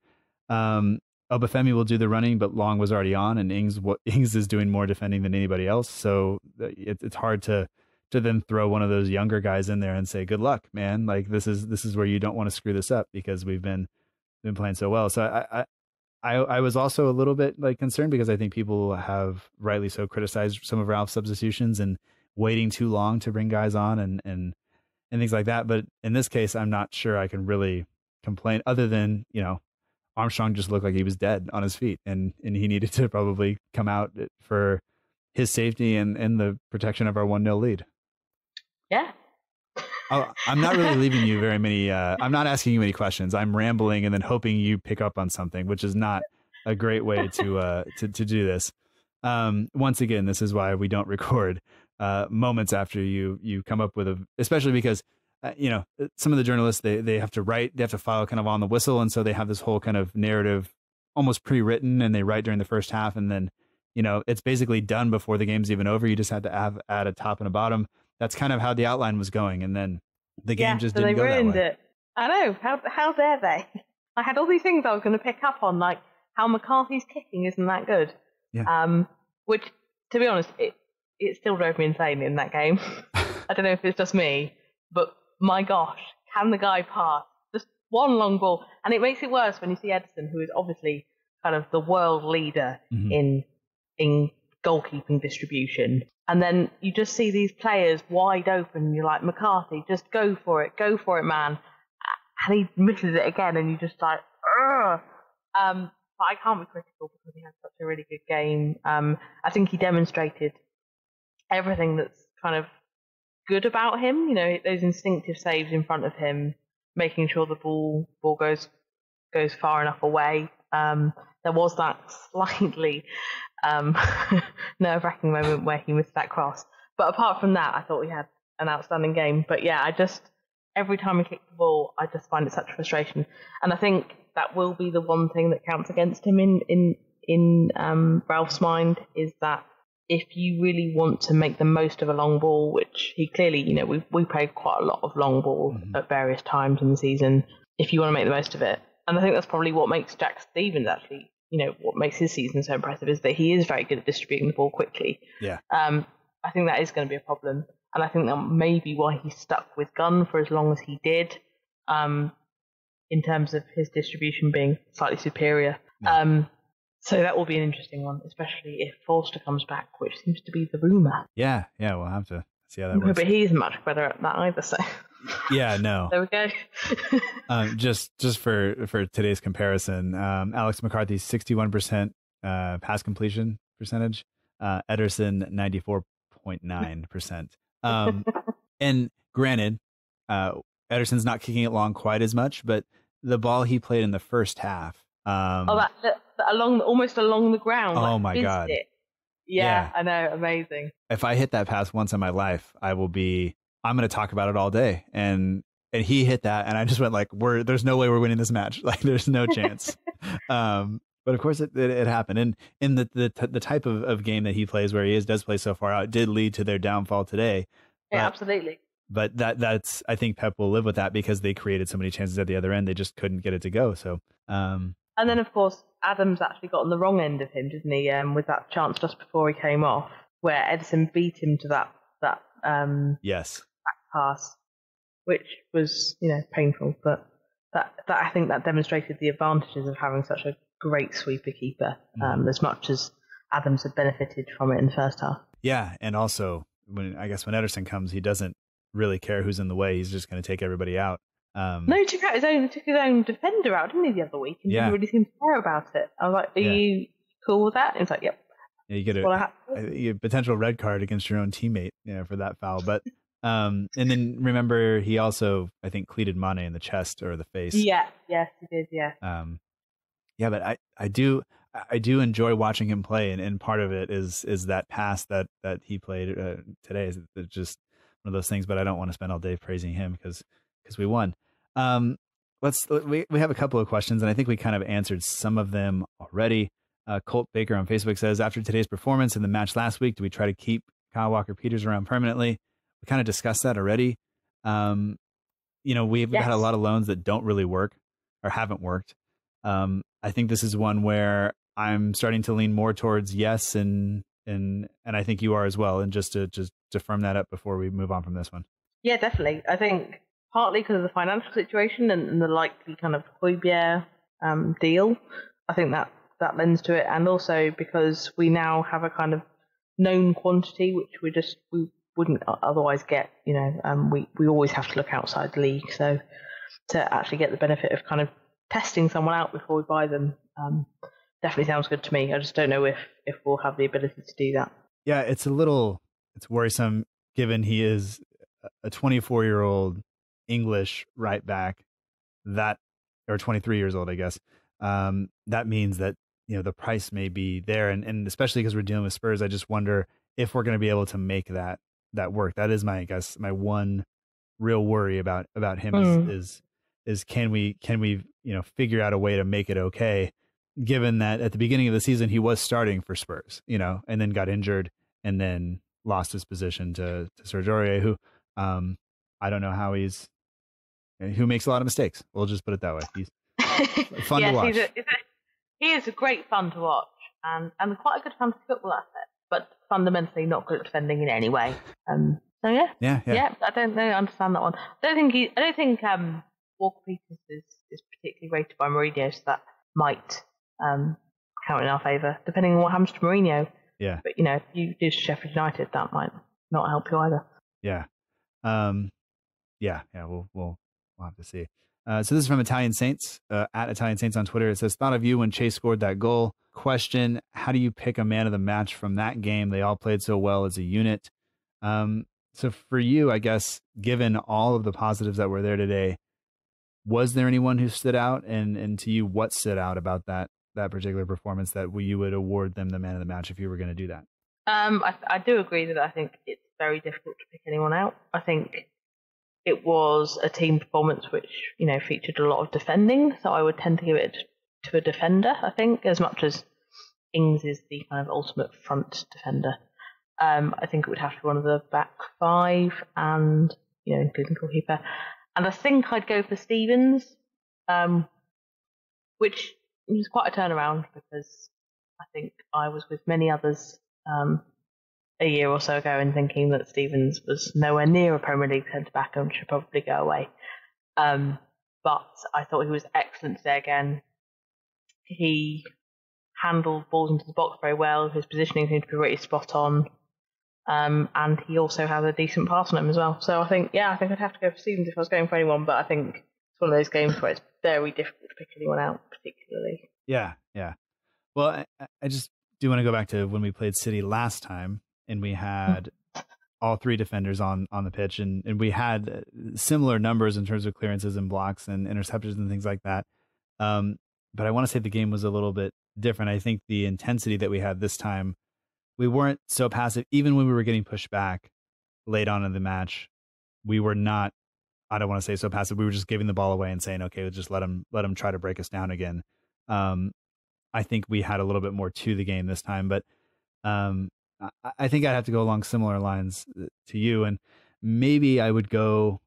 Obafemi will do the running, but Long was already on, and Ings is doing more defending than anybody else. So it's hard to then throw one of those younger guys in there and say, "Good luck, man." Like this is where you don't want to screw this up because we've been playing so well. So I was also a little bit like concerned because I think people have rightly so criticized some of Ralph's substitutions and waiting too long to bring guys on and things like that. But in this case, I'm not sure I can really complain other than Armstrong just looked like he was dead on his feet, and he needed to probably come out for his safety and the protection of our 1-0 lead. Yeah. I'm not really leaving you very many. I'm not asking you any questions. I'm rambling and then hoping you pick up on something, which is not a great way to do this. Once again, this is why we don't record moments after you come up with especially because some of the journalists, they have to file kind of on the whistle. And so they have this whole kind of narrative almost pre-written and they write during the first half. And then, it's basically done before the game's even over. You just had to add a top and a bottom. That's kind of how the outline was going. And then the game just didn't go that way. They ruined it. I know. How dare they? I had all these things I was going to pick up on, like how McCarthy's kicking isn't that good. Yeah. Which, to be honest, it still drove me insane in that game. I don't know if it's just me, but my gosh, can the guy pass? Just one long ball. And it makes it worse when you see Ederson, who is obviously kind of the world leader in goalkeeping distribution. And then you just see these players wide open. You're like, McCarthy, just go for it, man. And he misses it again, and you just like, ugh. But I can't be critical because he had such a really good game. I think he demonstrated everything that's kind of good about him, those instinctive saves in front of him, making sure the ball goes far enough away. There was that slightly nerve-wracking moment where he missed that cross. But apart from that, I thought we had an outstanding game. But yeah, every time he kicked the ball, I just find it such a frustration. And I think that will be the one thing that counts against him in Ralph's mind, is that if you really want to make the most of a long ball, which he clearly, we played quite a lot of long ball at various times in the season, if you want to make the most of it. And I think that's probably what makes Jack Stevens actually, what makes his season so impressive is that he is very good at distributing the ball quickly. Yeah. I think that is going to be a problem. And I think that may be why he stuck with Gunn for as long as he did, in terms of his distribution being slightly superior. Yeah. So that will be an interesting one, especially if Forster comes back, which seems to be the rumour. Yeah, we'll have to see how that works. But he isn't much better at that either, so... Yeah, no. There we go. Just for today's comparison, Alex McCarthy's 61% pass completion percentage, Ederson 94.9%. And granted, Ederson's not kicking it long quite as much, but the ball he played in the first half... almost along the ground. Oh my God. Yeah, I know. Amazing. If I hit that pass once in my life, I'm going to talk about it all day. And he hit that. And I just went like, there's no way we're winning this match. Like there's no chance. But of course it happened. And in the type of game that he plays where he does play so far out, it did lead to their downfall today. Yeah, absolutely. But that's, I think Pep will live with that because they created so many chances at the other end. They just couldn't get it to go. So, and then, of course, Adams actually got on the wrong end of him, didn't he? With that chance just before he came off, where Ederson beat him to that yes, back pass, which was painful. But that I think that demonstrated the advantages of having such a great sweeper keeper, as much as Adams had benefited from it in the first half. Yeah, and also when Ederson comes, he doesn't really care who's in the way. He's just going to take everybody out. No, he took his own defender out, didn't he, the other week? And he didn't really seem to care about it. I was like, are you cool with that? And he's like, yep. Yeah, you get a potential red card against your own teammate, for that foul. But and then remember, he also, I think, cleated Mane in the chest or the face. Yeah, yes, he did. Yeah. Yeah, but I do enjoy watching him play, and part of it is that pass that he played today. It's just one of those things. But I don't want to spend all day praising him because we won. We have a couple of questions, and I think we kind of answered some of them already. Colt Baker on Facebook says, after today's performance in the match last week, do we try to keep Kyle Walker-Peters around permanently? We kind of discussed that already. We've had a lot of loans that don't really work or haven't worked. I think this is one where I'm starting to lean more towards yes, and I think you are as well. And just to firm that up before we move on from this one. Yeah, definitely. I think partly because of the financial situation and the likely kind of Højbjerg deal. I think that lends to it, and also because we now have a kind of known quantity which we wouldn't otherwise get. We always have to look outside the league, so to actually get the benefit of kind of testing someone out before we buy them definitely sounds good to me. I just don't know if we'll have the ability to do that. Yeah, it's worrisome given he is a 24-year-old English right back, or 23 years old, I guess. That means that the price may be there, and especially because we're dealing with Spurs, I just wonder if we're going to be able to make that work. That is my one real worry about him is can we figure out a way to make it okay, given that at the beginning of the season he was starting for Spurs, and then got injured and then lost his position to Serge Aurier, who I don't know how who makes a lot of mistakes. We'll just put it that way. He's fun to watch. He is a great fun to watch and quite a good fantasy football asset, but fundamentally not good at defending in any way. So yeah. I don't know. I understand that one. I don't think Walker-Peters is particularly rated by Mourinho, so that might count in our favour, depending on what happens to Mourinho. Yeah. But if you do Sheffield United, that might not help you either. Yeah. We'll have to see. So this is from Italian Saints, at Italian Saints on Twitter. It says, thought of you when Chase scored that goal. Question, how do you pick a man of the match from that game? They all played so well as a unit. So for you, I guess, given all of the positives that were there today, was there anyone who stood out? And to you, what stood out about that particular performance that you would award them the man of the match if you were going to do that? I do agree that I think it's very difficult to pick anyone out. I think it was a team performance which, featured a lot of defending, so I would tend to give it to a defender, I think, as much as Ings is the kind of ultimate front defender. I think it would have to be one of the back five and, including goalkeeper. And I think I'd go for Stevens, which was quite a turnaround because I think I was with many others a year or so ago and thinking that Stevens was nowhere near a Premier League centre-back and should probably go away. But I thought he was excellent today again. He handled balls into the box very well. His positioning seemed to be really spot on. And he also had a decent pass on him as well. So I think I'd have to go for Stevens if I was going for anyone, but I think it's one of those games where it's very difficult to pick anyone out particularly. Yeah. Well, I just do want to go back to when we played City last time and we had all three defenders on the pitch and we had similar numbers in terms of clearances and blocks and interceptions and things like that. But I want to say the game was a little bit different. I think the intensity that we had this time, we weren't so passive. Even when we were getting pushed back late on in the match, we were not, I don't want to say so passive. We were just giving the ball away and saying, okay, let's just let them try to break us down again. I think we had a little bit more to the game this time, but I think I'd have to go along similar lines to you. And maybe I would go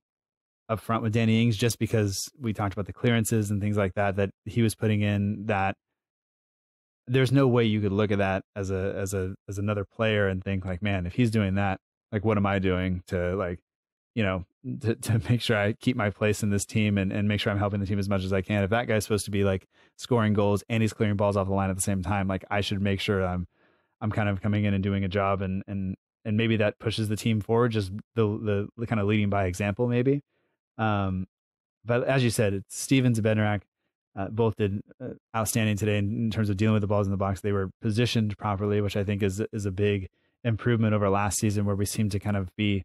up front with Danny Ings just because we talked about the clearances and things like that he was putting in, that there's no way you could look at that as another player and think like, man, if he's doing that, like, what am I doing to to make sure I keep my place in this team and make sure I'm helping the team as much as I can. If that guy's supposed to be like scoring goals and he's clearing balls off the line at the same time, like, I should make sure I'm kind of coming in and doing a job and maybe that pushes the team forward, just the kind of leading by example maybe. But as you said, it's Stevens, Bednarak. both did outstanding today in terms of dealing with the balls in the box. They were positioned properly, which I think is a big improvement over last season, where we seem to kind of be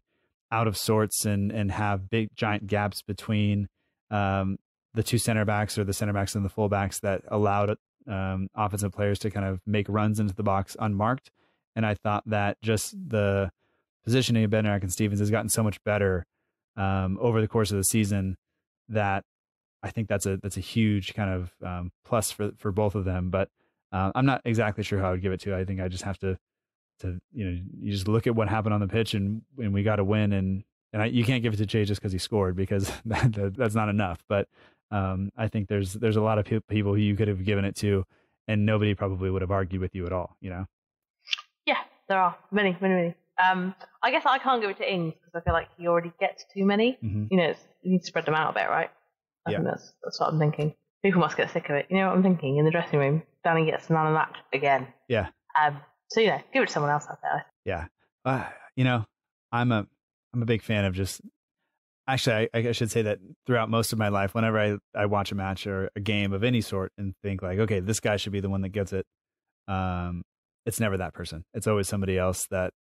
out of sorts and have big giant gaps between the two center backs or the center backs and the full backs that allowed offensive players to kind of make runs into the box unmarked. And I thought that just the positioning of Bednarik and Stevens has gotten so much better over the course of the season that I think that's a huge kind of plus for both of them. But I'm not exactly sure how I would give it to. I think I just have to you just look at what happened on the pitch and we got to win. And you can't give it to Jay just because he scored, because that's not enough. But I think there's a lot of people who you could have given it to, and nobody probably would have argued with you at all. Yeah, there are many. I guess I can't give it to Ings because I feel like he already gets too many. Mm-hmm. You need to spread them out a bit, right? I think that's what I'm thinking. People must get sick of it. You know what I'm thinking? In the dressing room, Danny gets man of the match again. Yeah. So give it to someone else out there. Yeah. I'm a big fan of just. Actually, I should say that throughout most of my life, whenever I watch a match or a game of any sort and think like, okay, this guy should be the one that gets it, it's never that person. It's always somebody else that,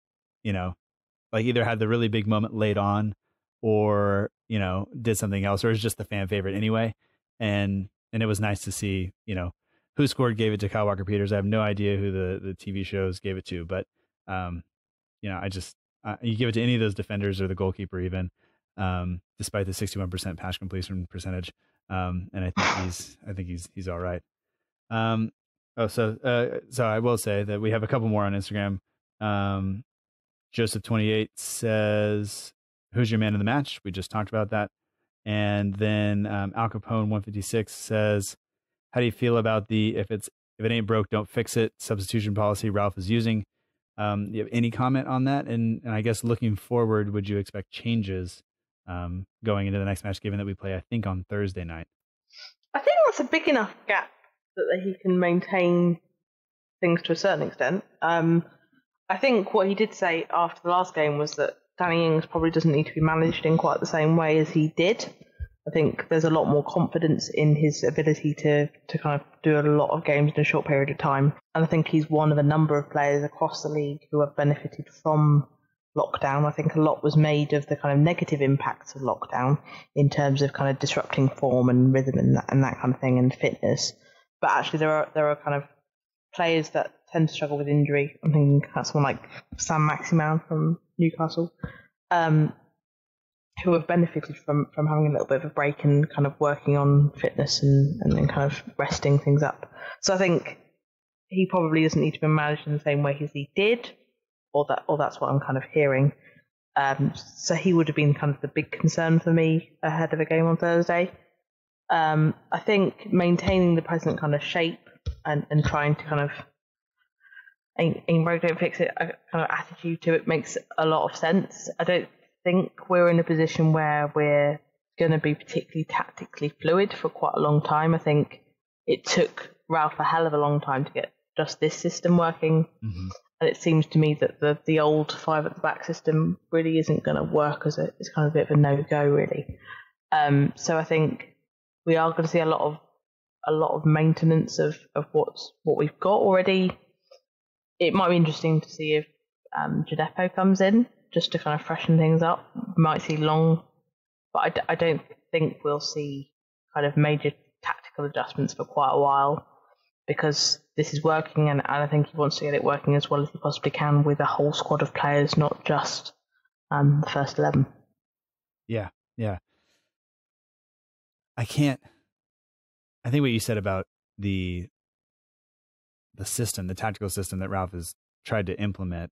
like either had the really big moment late on or, did something else, or is just the fan favorite anyway. And it was nice to see, who scored gave it to Kyle Walker-Peters. I have no idea who the TV shows gave it to, but, I just, you give it to any of those defenders or the goalkeeper even, despite the 61% pass completion percentage. And I think he's all right. So I will say that we have a couple more on Instagram. Joseph28 says, "Who's your man of the match?" We just talked about that. And then Al Capone 156 says, "How do you feel about the if it ain't broke, don't fix it substitution policy Ralph is using?" Do you have any comment on that? And I guess looking forward, would you expect changes going into the next match, given that we play, I think, on Thursday night? I think that's a big enough gap that he can maintain things to a certain extent. I think what he did say after the last game was that Danny Ings probably doesn't need to be managed in quite the same way as he did. I think there's a lot more confidence in his ability to kind of do a lot of games in a short period of time. And I think he's one of a number of players across the league who have benefited from lockdown. I think a lot was made of the kind of negative impacts of lockdown in terms of kind of disrupting form and rhythm and that kind of thing, and fitness. But actually there are kind of players that tend to struggle with injury. I'm thinking about someone like Sam Maximan from Newcastle, who have benefited from having a little bit of a break and kind of working on fitness and then kind of resting things up. So I think he probably doesn't need to be managed in the same way as he did, or that's what I'm kind of hearing. So he would have been kind of the big concern for me ahead of a game on Thursday. I think maintaining the present kind of shape and trying to kind of ain't broke, don't fix it kind of attitude to it makes a lot of sense. I don't think we're in a position where we're going to be particularly tactically fluid for quite a long time. I think it took Ralph a hell of a long time to get just this system working. Mm-hmm. And it seems to me that the old 5 at the back system really isn't going to work it's kind of a bit of a no-go really. So I think we are going to see a lot of maintenance of what we've got already. It might be interesting to see if Giuseppe comes in just to kind of freshen things up. We might see Long, but I don't think we'll see kind of major tactical adjustments for quite a while, because this is working, and I think he wants to get it working as well as he possibly can with a whole squad of players, not just the first 11. Yeah. I think what you said about the system, the tactical system that Ralph has tried to implement,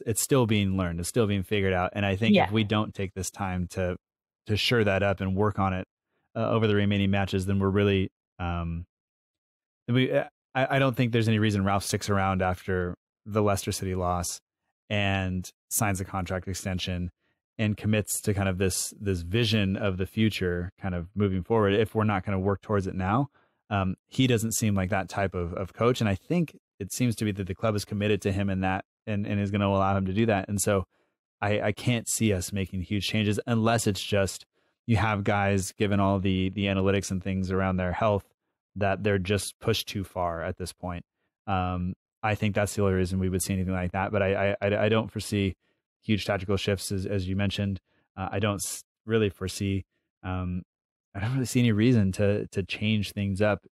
it's still being learned. It's still being figured out. And I think if we don't take this time to shore that up and work on it over the remaining matches, then we're really, I don't think there's any reason Ralph sticks around after the Leicester City loss and signs a contract extension and commits to kind of this vision of the future kind of moving forward, if we're not going to work towards it now. He doesn't seem like that type of coach. And I think it seems to be that the club is committed to him in that and is going to allow him to do that. And so I can't see us making huge changes unless it's just you have guys, given all the analytics and things around their health, that they're just pushed too far at this point. I think that's the only reason we would see anything like that. But I don't foresee huge tactical shifts, as you mentioned. I don't really foresee. I don't really see any reason to change things up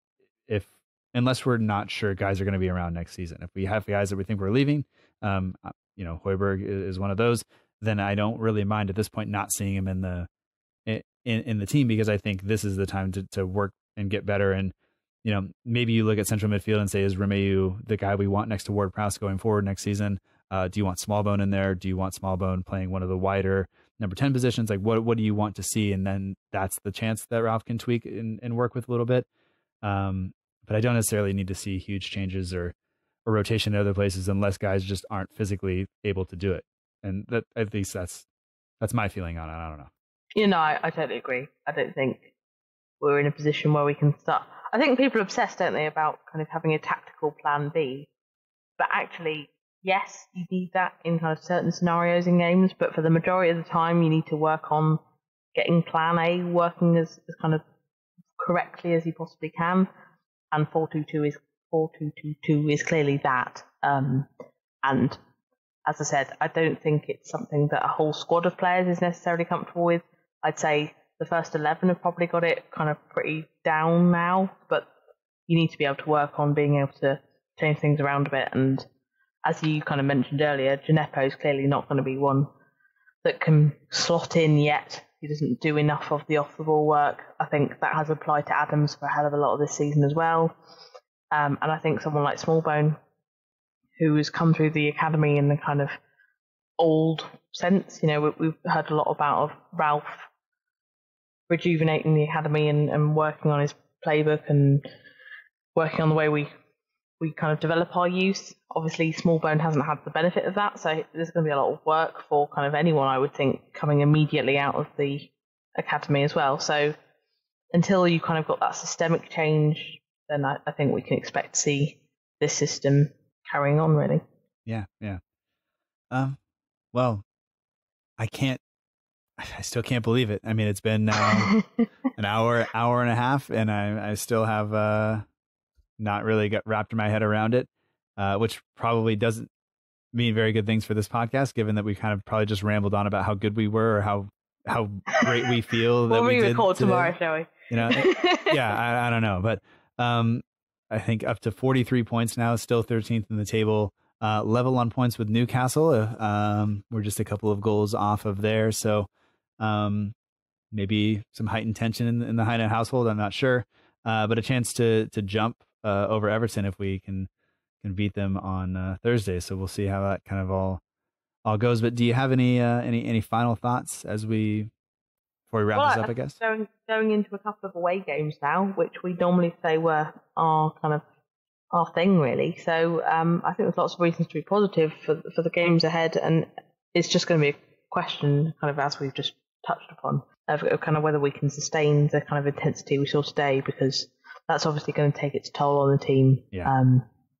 unless we're not sure guys are going to be around next season. If we have guys that we think we're leaving, Højbjerg is one of those, then I don't really mind at this point not seeing him in the team, because I think this is the time to work and get better. And maybe you look at central midfield and say, is Romeu the guy we want next to Ward-Prowse going forward next season? Do you want Smallbone in there? Do you want Smallbone playing one of the wider number 10 positions? Like, what do you want to see? And then that's the chance that Ralph can tweak and work with a little bit. But I don't necessarily need to see huge changes or rotation in other places unless guys just aren't physically able to do it. And that, at least that's my feeling on it. I don't know. I totally agree. I don't think we're in a position where we can start. I think people are obsessed, don't they, about kind of having a tactical plan B. But actually, yes, you need that in kind of certain scenarios in games. But for the majority of the time, you need to work on getting plan A working as kind of correctly as you possibly can. And 4-2-2 is clearly that. And as I said, I don't think it's something that a whole squad of players is necessarily comfortable with. I'd say the first 11 have probably got it kind of pretty down now, but you need to be able to work on being able to change things around a bit. And as you kind of mentioned earlier, Gineppo is clearly not going to be one that can slot in yet. He doesn't do enough of the off-the-ball work. I think that has applied to Adams for a hell of a lot of this season as well. And I think someone like Smallbone, who has come through the academy in the kind of old sense, we've heard a lot about Ralph rejuvenating the academy and working on his playbook and working on the way we kind of develop our youth. Obviously, Smallbone hasn't had the benefit of that, so there's going to be a lot of work for kind of anyone, I would think, coming immediately out of the academy as well. So until you kind of got that systemic change, then I think we can expect to see this system carrying on, really. Yeah. Well, I still can't believe it. I mean, it's been now an hour and a half, and I still have not really got wrapped my head around it, which probably doesn't mean very good things for this podcast, given that we kind of probably just rambled on about how good we were or how great we feel that we did record today. Tomorrow, shall we? Yeah, I don't know, but I think up to 43 points now, still 13th in the table, level on points with Newcastle. We're just a couple of goals off of there, so maybe some heightened tension in the Highnett household. I'm not sure, but a chance to jump over Everton if we can beat them on Thursday. So we'll see how that kind of all goes. But do you have any final thoughts before we wrap this up? I guess going into a couple of away games now, which we normally say were our thing, really. So I think there's lots of reasons to be positive for the games ahead, and it's just going to be a question, kind of as we've just touched upon, of kind of whether we can sustain the kind of intensity we saw today, because that's obviously going to take its toll on the team,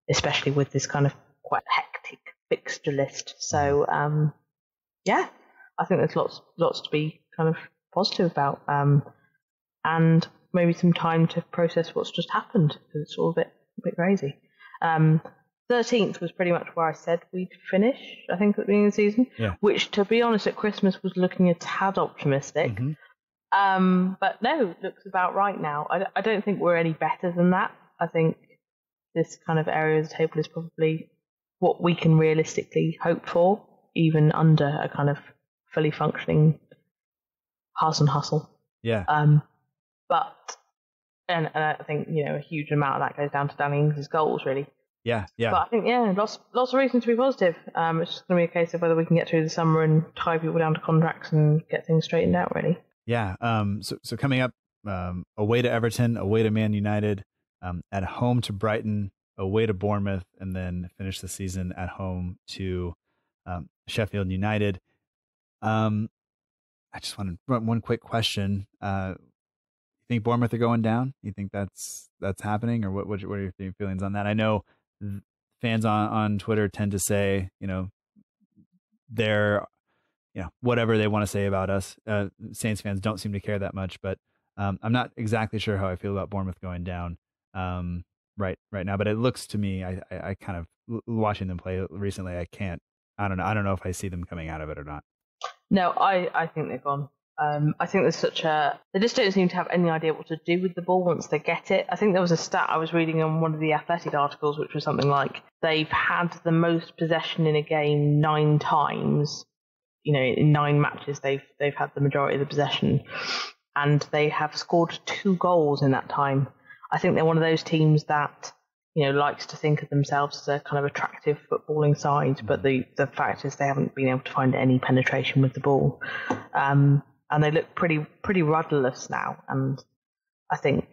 especially with this kind of quite hectic fixture list. So, I think there's lots to be kind of positive about, and maybe some time to process what's just happened, because it's all a bit crazy. 13th was pretty much where I said we'd finish, I think, at the beginning of the season, which, to be honest, at Christmas was looking a tad optimistic. Mm-hmm. But no, looks about right now. I don't think we're any better than that. I think this kind of area of the table is probably what we can realistically hope for, even under a kind of fully functioning Haas and Hustle. Yeah. But I think a huge amount of that goes down to Danny Ings' goals, really. Yeah. But I think lots of reasons to be positive. It's just going to be a case of whether we can get through the summer and tie people down to contracts and get things straightened out, really. Yeah. So coming up, away to Everton, away to Man United, at home to Brighton, away to Bournemouth, and then finish the season at home to Sheffield United. I just want to run one quick question. You think Bournemouth are going down? You think that's happening, or what are your feelings on that? I know fans on Twitter tend to say, their whatever they want to say about us. Saints fans don't seem to care that much, but I'm not exactly sure how I feel about Bournemouth going down right now. But it looks to me, I kind of, watching them play recently, I don't know if I see them coming out of it or not. No, I think they're gone. I think there's they just don't seem to have any idea what to do with the ball once they get it. I think there was a stat I was reading on one of the Athletic articles, which was something like they've had the most possession in a game 9 times. In 9 matches, they've had the majority of the possession, and they have scored 2 goals in that time. I think they're one of those teams that likes to think of themselves as a kind of attractive footballing side, but the fact is they haven't been able to find any penetration with the ball. And they look pretty rudderless now. And I think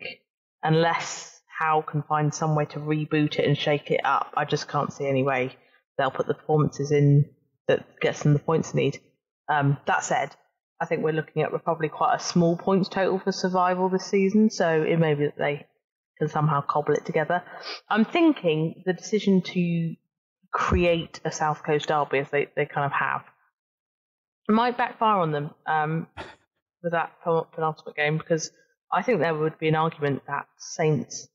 unless Howe can find some way to reboot it and shake it up, I just can't see any way they'll put the performances in that gets them the points they need. That said, I think we're looking at probably quite a small points total for survival this season, so it may be that they can somehow cobble it together. I'm thinking the decision to create a South Coast derby, as they kind of have, might backfire on them with that penultimate game, because I think there would be an argument that Saints,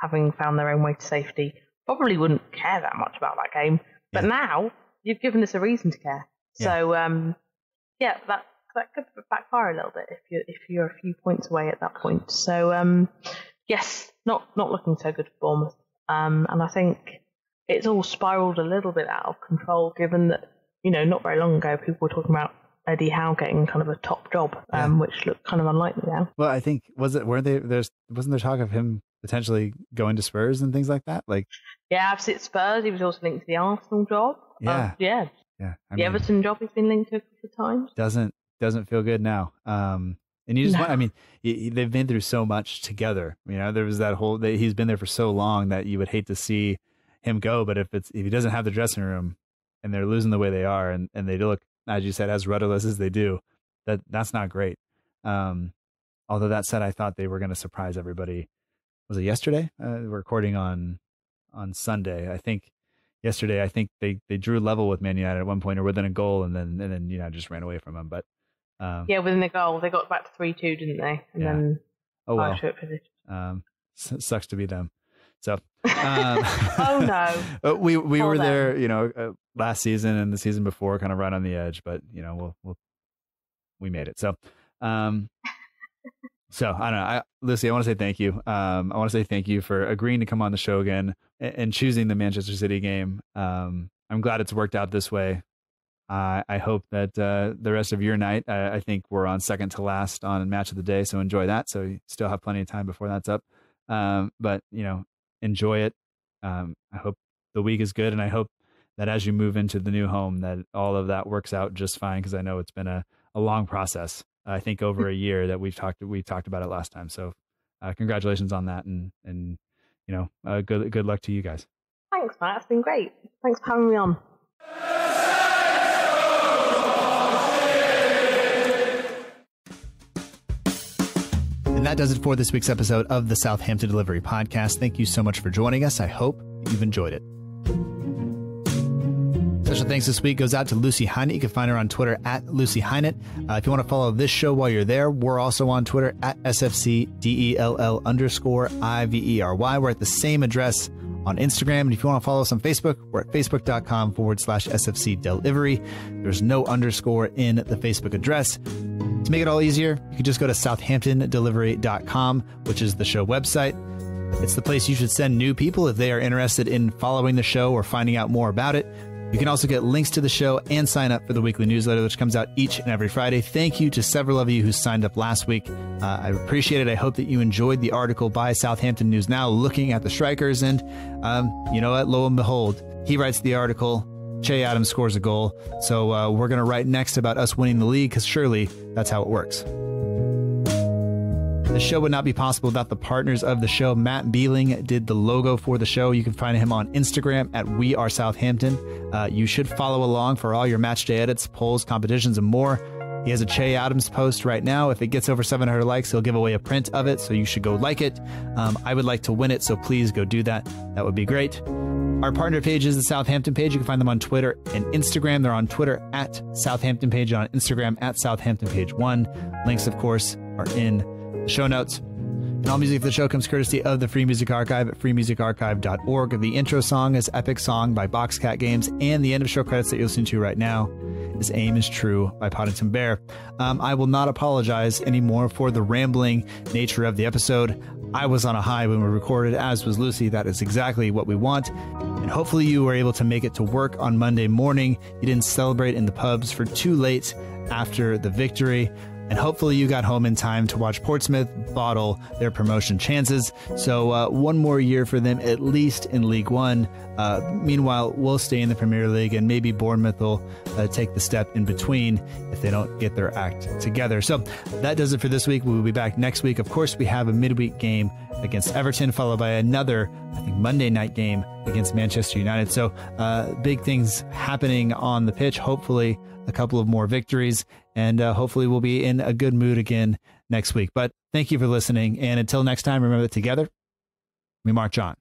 having found their own way to safety, probably wouldn't care that much about that game. But now you've given us a reason to care. So that could backfire a little bit if you're a few points away at that point. So yes, not looking so good for Bournemouth. And I think it's all spiralled a little bit out of control, given that not very long ago people were talking about Eddie Howe getting kind of a top job, which looked kind of unlikely now. Well, I think wasn't there talk of him potentially going to Spurs and things like that? I've seen Spurs. He was also linked to the Arsenal job. The Everton job he's been linked to a couple of times. Doesn't feel good now. And you just want, they've been through so much together. There was that whole, he's been there for so long that you would hate to see him go. But if he doesn't have the dressing room and they're losing the way they are, and they look, as you said, as rudderless as they do, that's not great. Although that said, I thought they were going to surprise everybody. Was it yesterday? We're recording on Sunday. I think yesterday, they drew level with Man United at one point, or within a goal, and then just ran away from them. But within the goal, they got back to 3-2, didn't they? And then sucks to be them. So oh no, we were there, last season and the season before, kind of right on the edge, but we made it. So so I don't know. Lucy, I want to say thank you. I want to say thank you for agreeing to come on the show again and choosing the Manchester City game. I'm glad it's worked out this way. I hope that the rest of your night, I think we're on second to last on Match of the Day, so enjoy that. So you still have plenty of time before that's up. But enjoy it. I hope the week is good, and I hope that as you move into the new home, that all of that works out just fine, because I know it's been a long process. I think over a year that we talked about it last time. So congratulations on that, and good luck to you guys. Thanks, Matt. It's been great. Thanks for having me on. And that does it for this week's episode of the Southampton Delivery Podcast. Thank you so much for joining us. I hope you've enjoyed it. Special thanks this week goes out to Lucy Highnett. You can find her on Twitter at Lucy Highnett. If you want to follow this show while you're there, we're also on Twitter at SFCDELL_IVERY. We're at the same address on Instagram. And if you want to follow us on Facebook, we're at facebook.com/SFC Delivery. There's no underscore in the Facebook address. To make it all easier, you can just go to southamptondelivery.com, which is the show website. It's the place you should send new people if they are interested in following the show or finding out more about it. You can also get links to the show and sign up for the weekly newsletter, which comes out each and every Friday. Thank you to several of you who signed up last week. I appreciate it. I hope that you enjoyed the article by Southampton News Now looking at the strikers. And you know what? Lo and behold, he writes the article. Che Adams scores a goal. So we're going to write next about us winning the league, because surely that's how it works. The show would not be possible without the partners of the show. Matt Beeling did the logo for the show. You can find him on Instagram at WeAreSouthampton. You should follow along for all your match day edits, polls, competitions, and more. He has a Che Adams post right now. If it gets over 700 likes, he'll give away a print of it, so you should go like it. I would like to win it, so please go do that. That would be great. Our partner page is the Southampton page. You can find them on Twitter and Instagram. They're on Twitter at Southampton page, on Instagram at Southampton page 1. Links, of course, are in the show notes. And all music for the show comes courtesy of the Free Music Archive at freemusicarchive.org. The intro song is Epic Song by Boxcat Games, and the end of show credits that you're listening to right now is Aim is True by Poddington Bear. I will not apologize anymore for the rambling nature of the episode. I was on a high when we recorded, as was Lucy. That is exactly what we want. And hopefully you were able to make it to work on Monday morning. You didn't celebrate in the pubs for too late after the victory. And hopefully you got home in time to watch Portsmouth bottle their promotion chances. So one more year for them, at least in League One. Meanwhile, we'll stay in the Premier League, and maybe Bournemouth will take the step in between if they don't get their act together. So that does it for this week. We'll be back next week. Of course, we have a midweek game against Everton, followed by another, I think, Monday night game against Manchester United. So big things happening on the pitch. Hopefully a couple of more victories, and hopefully we'll be in a good mood again next week. But thank you for listening, and until next time, remember that together we march on.